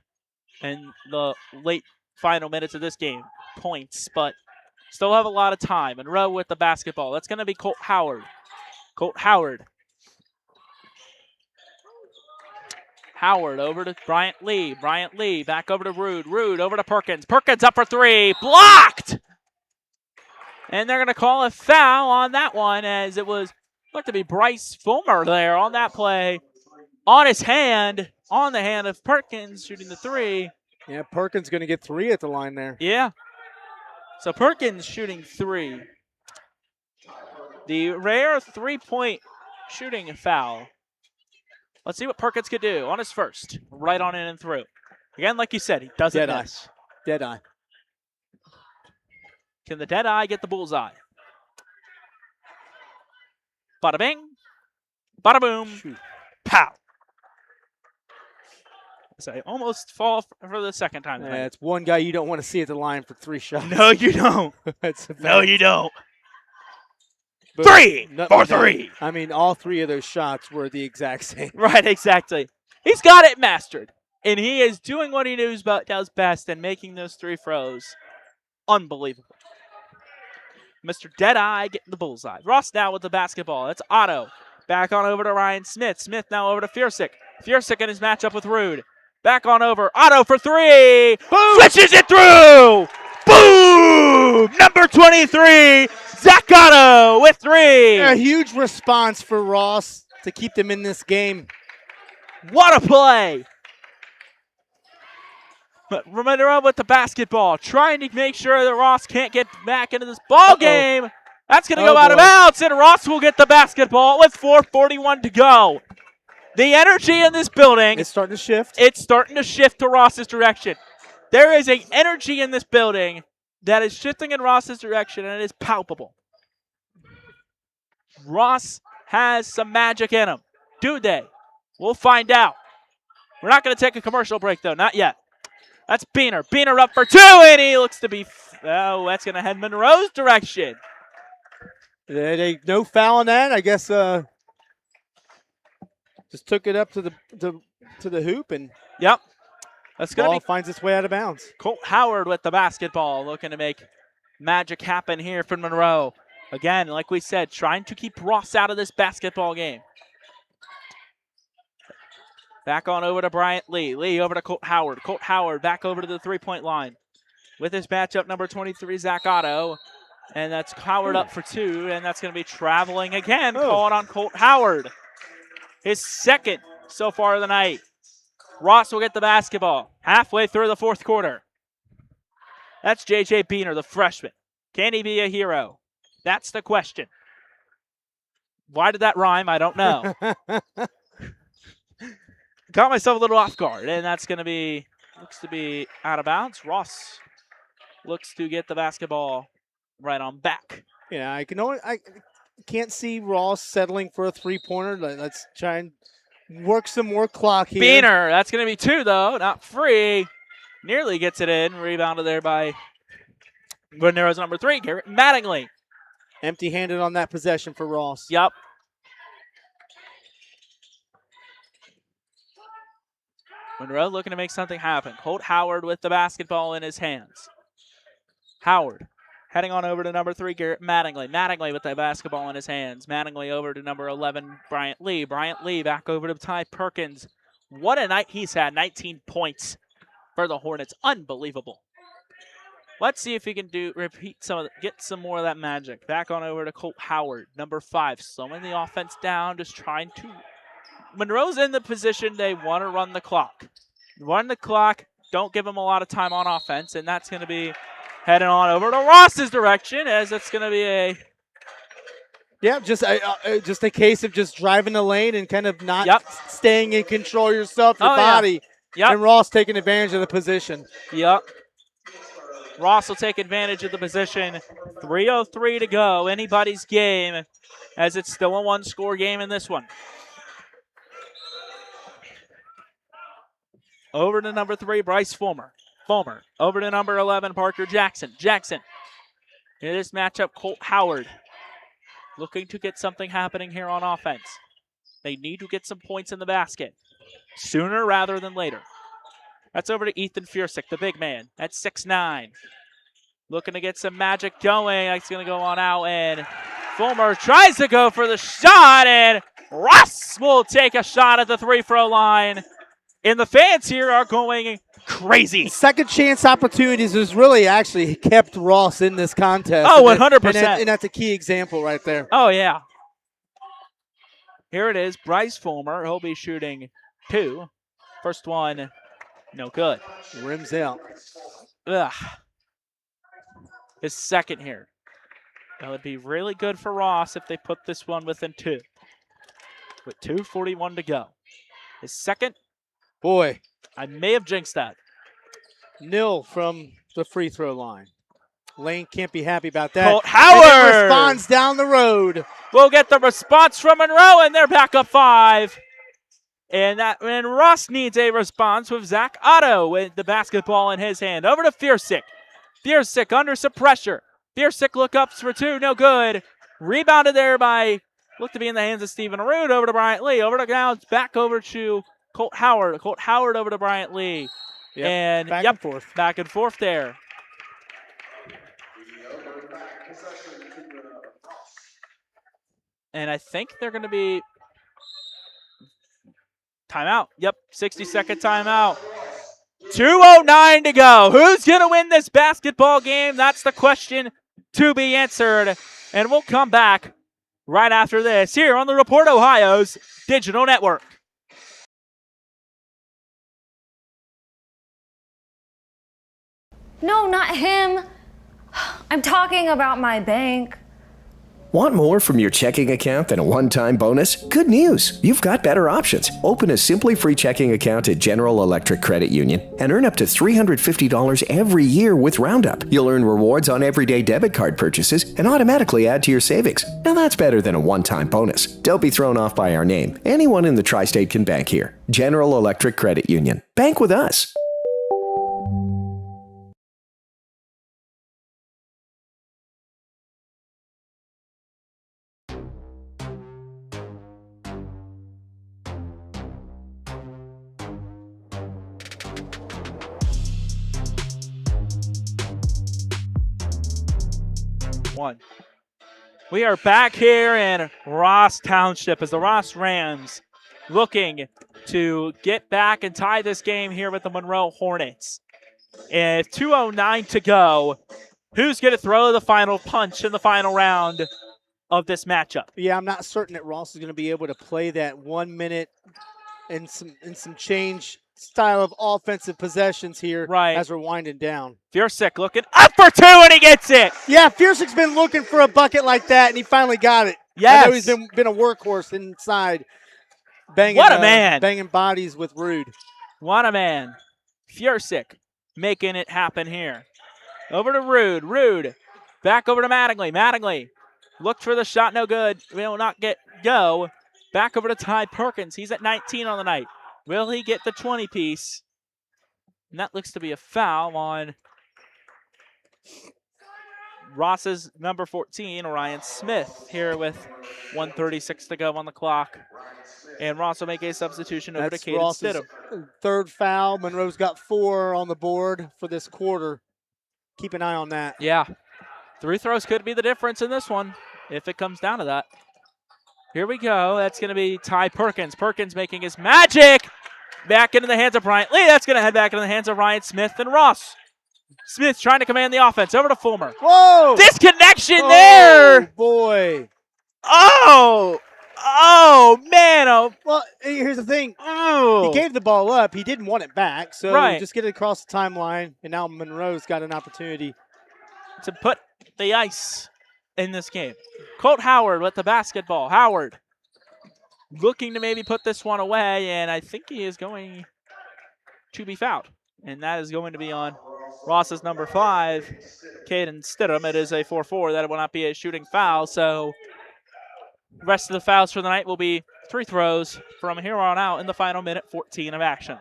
in the late final minutes of this game. Points, but still have a lot of time. Monroe with the basketball. That's going to be Colt Howard. Colt Howard. Howard over to Bryant Lee. Bryant Lee back over to Rude. Rude over to Perkins. Perkins up for 3. Blocked! And they're going to call a foul on that one, as it was looked to be Bryce Fulmer there on that play. On his hand. On the hand of Perkins shooting the 3. Yeah, Perkins going to get 3 at the line there. Yeah. So Perkins shooting 3. The rare 3-point shooting foul. Let's see what Perkins could do on his first. Right on in and through. Again, like you said, he doesn't miss. Dead eye. Can the dead eye get the bullseye? Bada bing. Bada boom. Pow. So I almost fall for the second time tonight. Yeah, it's one guy you don't want to see at the line for 3 shots. No, you don't. That's a No, fact. you don't. But 3 nothing for like that. 3. I mean, all 3 of those shots were the exact same. Right, exactly. He's got it mastered. And he is doing what he does best and making those 3 throws unbelievable. Mr. Deadeye getting the bullseye. Ross now with the basketball. That's Otto. Back on over to Ryan Smith. Smith now over to Fiersick. Fiersick in his matchup with Rude. Back on over. Otto for 3. Boom! Switches it through! Boom! Number 23, Zach Otto with 3. A huge response for Ross to keep them in this game. What a play! But Monroe with the basketball, trying to make sure that Ross can't get back into this ball game. That's going to go out of bounds, and Ross will get the basketball with 4:41 to go. The energy in this building. It's starting to shift. It's starting to shift to Ross's direction. There is an energy in this building that is shifting in Ross's direction, and it is palpable. Ross has some magic in him. Do they? We'll find out. We're not going to take a commercial break, though. Not yet. That's Beaner. Beaner up for 2, and he looks to be... Oh, that's going to head Monroe's direction. No foul on that. I guess just took it up to the hoop, and yep. That's going to ball be... finds its way out of bounds. Colt Howard with the basketball, looking to make magic happen here for Monroe. Again, like we said, trying to keep Ross out of this basketball game. Back on over to Bryant Lee. Lee over to Colt Howard. Colt Howard back over to the three-point line. With his matchup, number 23, Zach Otto. And that's Howard up for 2, and that's going to be traveling again. Calling on Colt Howard. His second so far of the night. Ross will get the basketball halfway through the 4th quarter. That's J.J. Beaner, the freshman. Can he be a hero? That's the question. Why did that rhyme? I don't know. Got myself a little off guard, and that's going to be, looks to be out of bounds. Ross looks to get the basketball right on back. Yeah, I can't see Ross settling for a 3-pointer. Let's try and work some more clock here. Beaner, that's going to be 2, though, not free. Nearly gets it in. Rebounded there by Monroe's number 3, Garrett Mattingly. Empty-handed on that possession for Ross. Yep. Monroe looking to make something happen. Colt Howard with the basketball in his hands. Howard heading on over to number 3, Garrett Mattingly. Mattingly with the basketball in his hands. Mattingly over to number 11, Bryant Lee. Bryant Lee back over to Ty Perkins. What a night he's had. 19 points for the Hornets. Unbelievable. Let's see if he can get some more of that magic. Back on over to Colt Howard, number 5. Slowing the offense down, just trying to... Monroe's in the position they want to run the clock. Run the clock, don't give them a lot of time on offense, and that's going to be heading on over to Ross's direction, as it's going to be a... Yeah, just a case of just driving the lane and kind of not staying in control of yourself, your body. Yeah. And Ross taking advantage of the position. Yep. Ross will take advantage of the position. 3:03 to go. Anybody's game, as it's still a 1-score game in this one. Over to number 3, Bryce Fulmer. Over to number 11, Parker Jackson. In this matchup, Colt Howard. Looking to get something happening here on offense. They need to get some points in the basket. Sooner rather than later. That's over to Ethan Fiersick, the big man. That's 6'9". Looking to get some magic going. That's going to go on out, and Fulmer tries to go for the shot, and Ross will take a shot at the free-throw line. And the fans here are going crazy. Second chance opportunities has really actually kept Ross in this contest. Oh, 100%. And that's a key example right there. Oh, yeah. Here it is, Bryce Fulmer. He'll be shooting 2. First one, no good. Rims out. Ugh. His second here. That would be really good for Ross if they put this one within 2. With 2:41 to go. His second. Boy. I may have jinxed that. 0 from the free throw line. Lane can't be happy about that. Colt Howard responds down the road. We'll get the response from Monroe, and they're back up 5. And Ross needs a response with Zach Otto with the basketball in his hand. Over to Fiersick. Fiersick under some pressure. Fiersick look-ups for 2, no good. Rebounded there by, looked to be in the hands of Stephen Arood. Over to Bryant Lee. Over to Gowns, back over to Colt Howard. Colt Howard over to Bryant Lee. And back and forth there. And I think they're going to be timeout. 60-second timeout. 2:09 to go. Who's going to win this basketball game? That's the question to be answered. And we'll come back right after this here on the Report Ohio's Digital Network. No, not him. I'm talking about my bank. Want more from your checking account than a one-time bonus? Good news! You've got better options. Open a Simply Free checking account at General Electric Credit Union and earn up to $350 every year with Roundup. You'll earn rewards on everyday debit card purchases and automatically add to your savings. Now that's better than a one-time bonus. Don't be thrown off by our name. Anyone in the tri-state can bank here. General Electric Credit Union. Bank with us. We are back here in Ross Township as the Ross Rams looking to get back and tie this game here with the Monroe Hornets. And 2:09 to go. Who's going to throw the final punch in the final round of this matchup? Yeah, I'm not certain that Ross is going to be able to play that 1 minute and some change style of offensive possessions here as we're winding down. Fiersick looking up for 2 and he gets it. Yeah, Fiersick's been looking for a bucket like that and he finally got it. Yes. I know he's been a workhorse inside. Banging, what a man. Banging bodies with Rude. What a man. Fiersick making it happen here. Over to Rude. Rude back over to Mattingly. Mattingly looked for the shot, no good. Will not go. Back over to Ty Perkins. He's at 19 on the night. Will he get the 20-piece? And that looks to be a foul on Ross's number 14, Ryan Smith, here with 1:36 to go on the clock. And Ross will make a substitution over to Caden Stidham. Third foul. Monroe's got 4 on the board for this quarter. Keep an eye on that. Yeah. 3 throws could be the difference in this one if it comes down to that. Here we go. That's going to be Ty Perkins. Perkins making his magic. Back into the hands of Bryant Lee. That's going to head back into the hands of Ryan Smith and Ross. Smith trying to command the offense. Over to Fulmer. Whoa! Disconnection there. Boy. Oh, man. Oh. Well, here's the thing. Oh. He gave the ball up. He didn't want it back. So just get it across the timeline. And now Monroe's got an opportunity to put the ice in this game. Colt Howard with the basketball. Howard looking to maybe put this one away, and I think he is going to be fouled. And that is going to be on Ross's number 5, Caden Stidham. It is a 4-4. That will not be a shooting foul. So the rest of the fouls for the night will be 3 throws from here on out in the final minute 14 of action.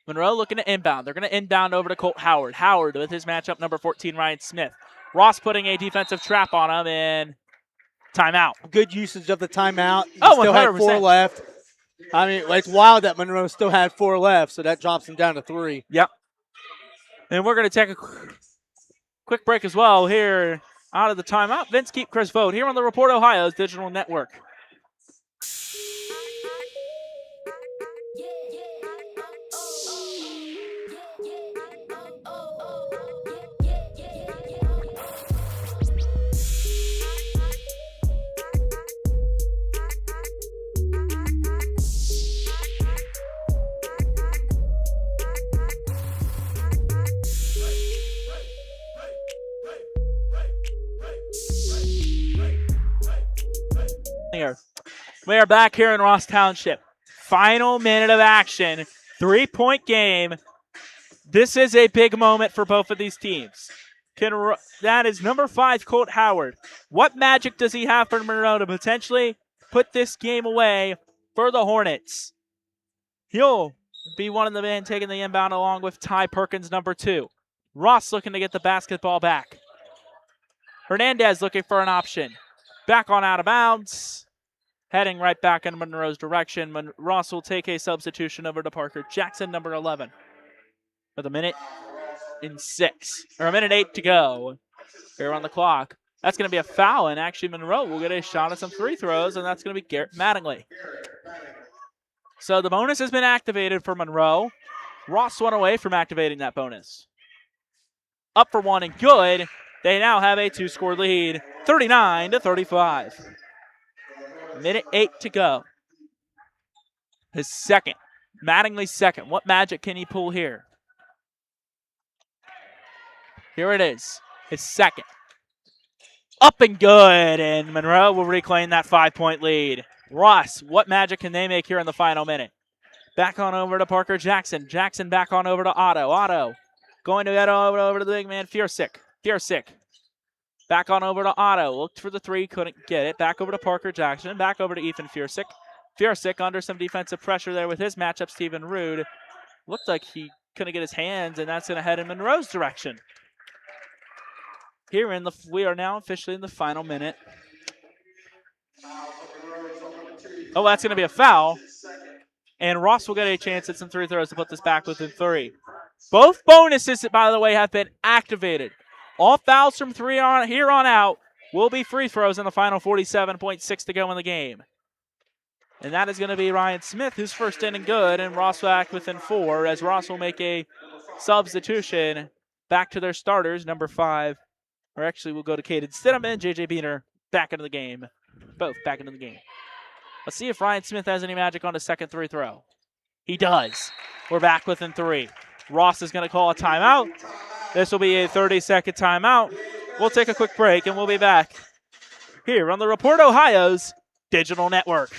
Monroe looking to inbound. They're going to inbound over to Colt Howard. Howard with his matchup number 14, Ryan Smith. Ross putting a defensive trap on him, and timeout. Good usage of the timeout. Still 100%. Had 4 left. I mean, it's wild that Monroe still had 4 left, so that drops him down to 3. Yep. And we're going to take a quick break as well here out of the timeout. Vince, keep Chris Vogt here on the Report Ohio's Digital Network. We are back here in Ross Township. Final minute of action. 3-point game. This is a big moment for both of these teams. That is number 5, Colt Howard. What magic does he have for Monroe to potentially put this game away for the Hornets? He'll be one of the men taking the inbound along with Ty Perkins, number 2. Ross looking to get the basketball back. Hernandez looking for an option. Back on out of bounds. Heading right back in Monroe's direction. Ross will take a substitution over to Parker Jackson, number 11. With a minute 8 to go here on the clock. That's going to be a foul, and actually Monroe will get a shot at some free throws, and that's going to be Garrett Mattingly. So the bonus has been activated for Monroe. Ross one away from activating that bonus. Up for one and good. They now have a 2-score lead, 39-35. Minute 8 to go. His second. Mattingly's second. What magic can he pull here? Here it is. His second. Up and good. And Monroe will reclaim that 5-point lead. Ross, what magic can they make here in the final minute? Back on over to Parker Jackson. Jackson back on over to Otto. Otto going to get over to the big man, Fiersick. Back on over to Otto. Looked for the 3, couldn't get it. Back over to Parker Jackson. Back over to Ethan Fiersick. Fiersick under some defensive pressure there with his matchup, Stephen Rude. Looked like he couldn't get his hands, and that's going to head in Monroe's direction. We are now officially in the final minute. Oh, that's going to be a foul. And Ross will get a chance at some free throws to put this back within 3. Both bonuses, by the way, have been activated. All fouls from 3 on here on out will be free throws in the final 47.6 to go in the game. And that is going to be Ryan Smith, who's first in and good, and Ross back within 4, as Ross will make a substitution back to their starters, number 5. Or actually, we'll go to Caden Stidham and J.J. Beener back into the game. Both back into the game. Let's see if Ryan Smith has any magic on his second free throw. He does. We're back within 3. Ross is going to call a timeout. This will be a 30-second timeout. We'll take a quick break, and we'll be back here on the Report Ohio's Digital Network.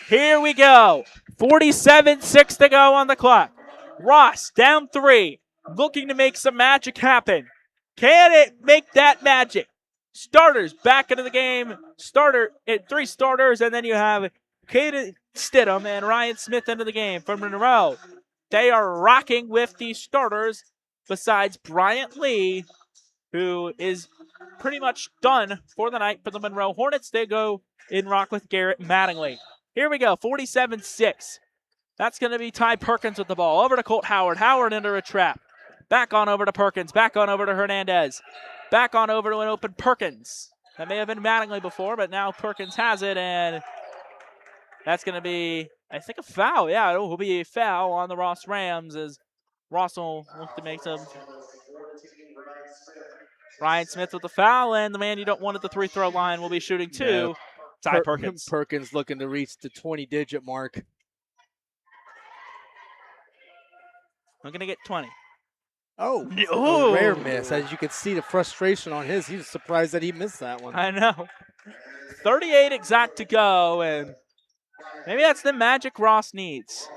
Here we go. 47-6 to go on the clock. Ross down 3, looking to make some magic happen. Can it make that magic? Starters back into the game. 3 starters, and then you have Caden Stidham and Ryan Smith into the game from Monroe. They are rocking with the starters besides Bryant Lee, who is pretty much done for the night for the Monroe Hornets. They go in rock with Garrett Mattingly. Here we go, 47-6. That's going to be Ty Perkins with the ball. Over to Colt Howard. Howard into a trap. Back on over to Perkins. Back on over to Hernandez. Back on over to an open Perkins. That may have been Mattingly before, but now Perkins has it, and that's going to be, I think, a foul. Yeah, it will be a foul on the Ross Rams as Ross will look to make some. Ryan Smith with the foul, and the man you don't want at the free-throw line will be shooting 2. Yeah. Ty Perkins. Perkins looking to reach the 20-digit mark. I'm going to get 20. Oh, a rare miss. As you can see the frustration on his. He was surprised that he missed that one. I know. 38 exact to go, and maybe that's the magic Ross needs.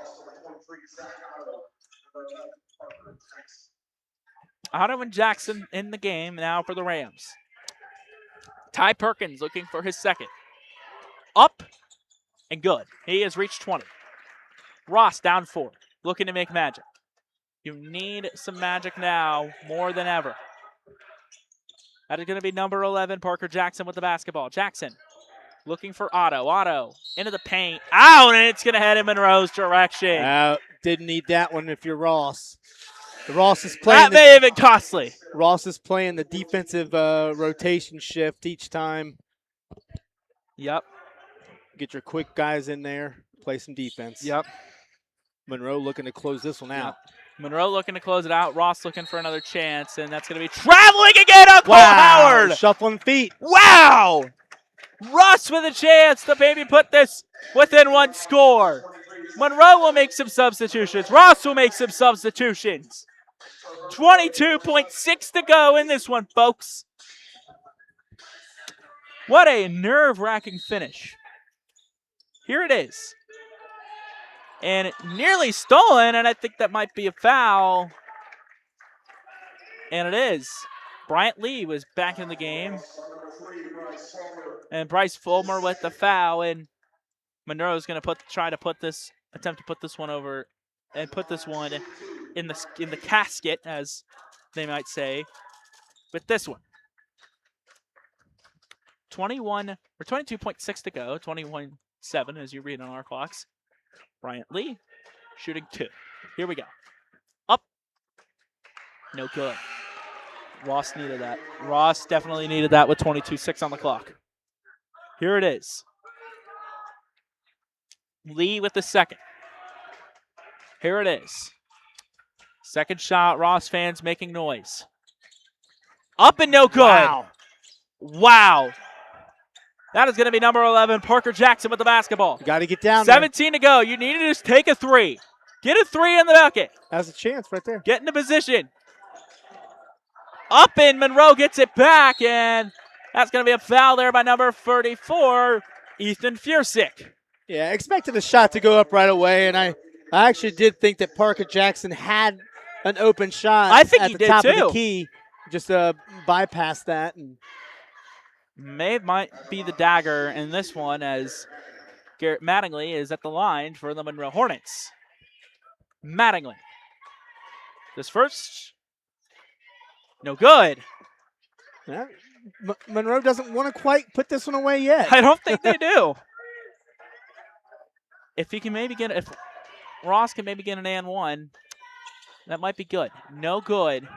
Otto and Jackson in the game now for the Rams. Ty Perkins looking for his second. Up and good. He has reached 20. Ross down 4, looking to make magic. You need some magic now more than ever. That is going to be number 11, Parker Jackson with the basketball. Jackson looking for Otto. Otto into the paint. Out, and it's going to head in Monroe's direction. Didn't need that one if you're Ross. Ross is playing. That may have been costly. Ross is playing the defensive rotation shift each time. Yep. Get your quick guys in there, play some defense. Yep. Monroe looking to close this one out. Monroe looking to close it out. Ross looking for another chance, and that's going to be traveling again on Colt Howard. Shuffling feet. Wow. with a chance to maybe put this within one score. Monroe will make some substitutions. Ross will make some substitutions. 22.6 to go in this one, folks. What a nerve-wracking finish. Here it is. And nearly stolen, and I think that might be a foul. And it is. Bryant Lee was back in the game. And Bryce Fulmer with the foul, and Monroe is going to attempt to put this one over, and put this one in the casket, as they might say, with this one. 22.6 to go, 21-7 as you read on our clocks. Bryant Lee shooting 2. Here we go. Up. No good. Ross needed that. Ross definitely needed that with 22-6 on the clock. Here it is. Lee with the second. Here it is. Second shot. Ross fans making noise. Up and no good. Wow. That is going to be number 11, Parker Jackson with the basketball. Got to get down 17 to go. You need to just take a 3. Get a 3 in the bucket. That's a chance right there. Get into position. Up and Monroe gets it back, and that's going to be a foul there by number 34, Ethan Fursick. Yeah, expected the shot to go up right away, and I actually did think that Parker Jackson had an open shot I think at he the did top too. of the key. Just bypassed that. And might be the dagger in this one, as Garrett Mattingly is at the line for the Monroe Hornets. Mattingly. This first, no good. Yeah, Monroe doesn't want to quite put this one away yet. I don't think they do. If Ross can maybe get an and 1, that might be good. No good.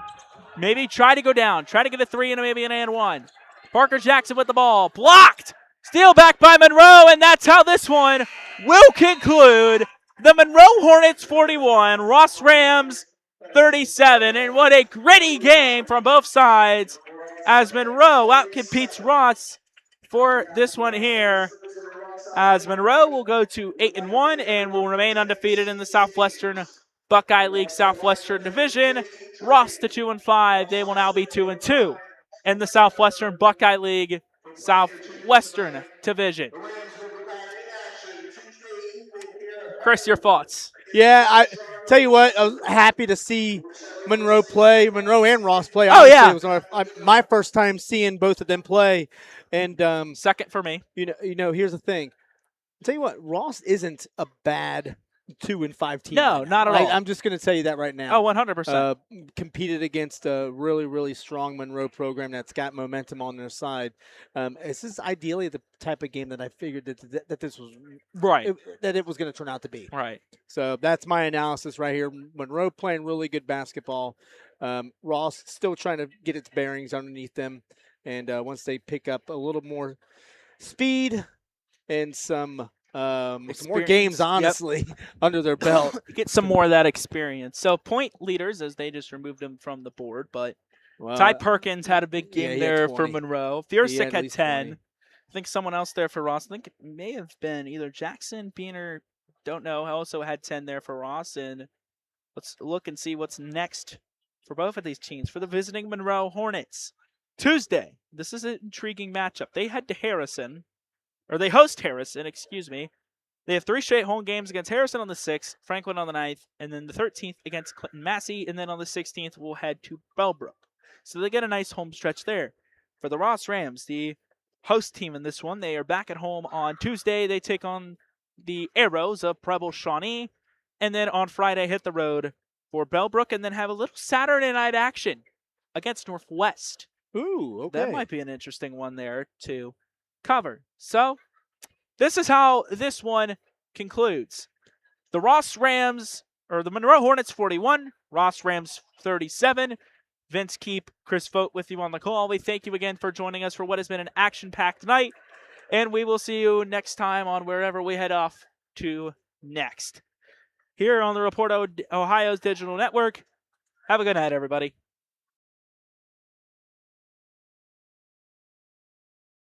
Maybe try to go down. Try to get a 3 and maybe an and 1. Parker Jackson with the ball. Blocked! Steal back by Monroe, and that's how this one will conclude. The Monroe Hornets 41, Ross Rams 37. And what a gritty game from both sides as Monroe outcompetes Ross for this one here. As Monroe will go to 8-1 and will remain undefeated in the Southwestern Buckeye League Southwestern Division. Ross to 2-5. They will now be 2-2 in the Southwestern Buckeye League Southwestern Division. Chris, your thoughts? Yeah, I tell you what, I was happy to see Monroe and Ross play. Oh, yeah. It was my first time seeing both of them play. And second for me. You know, here's the thing. I'll tell you what, Ross isn't a bad 2-5 team. No, not at all. I'm just going to tell you that right now. Oh, 100%. Competed against a really, really strong Monroe program that's got momentum on their side. This is ideally the type of game that I figured that this was right. That it was going to turn out to be. Right. So that's my analysis right here. Monroe playing really good basketball. Ross still trying to get its bearings underneath them. And once they pick up a little more speed and some more games, honestly, under their belt. Get some more of that experience. So point leaders, as they just removed him from the board, but Ty Perkins had a big game there for Monroe. Fiersick had 10. 20. I think someone else there for Ross. I think it may have been either Jackson, Beener, don't know. Also had 10 there for Ross. And let's look and see what's next for both of these teams. For the visiting Monroe Hornets, Tuesday. This is an intriguing matchup. They head to Harrison. Or they host Harrison, excuse me. They have 3 straight home games against Harrison on the 6th, Franklin on the 9th, and then the 13th against Clinton Massey, and then on the 16th we'll head to Bellbrook. So they get a nice home stretch there. For the Ross Rams, the host team in this one, they are back at home on Tuesday. They take on the Arrows of Preble Shawnee, and then on Friday hit the road for Bellbrook, and then have a little Saturday night action against Northwest. Ooh, okay. That might be an interesting one there to cover. So this is how this one concludes. The Monroe Hornets 41, Ross Rams 37. Vince Keep, Chris Vogt with you on the call. We thank you again for joining us for what has been an action-packed night, and we will see you next time on wherever we head off to next. Here on the Report Ohio's Digital Network. Have a good night, everybody.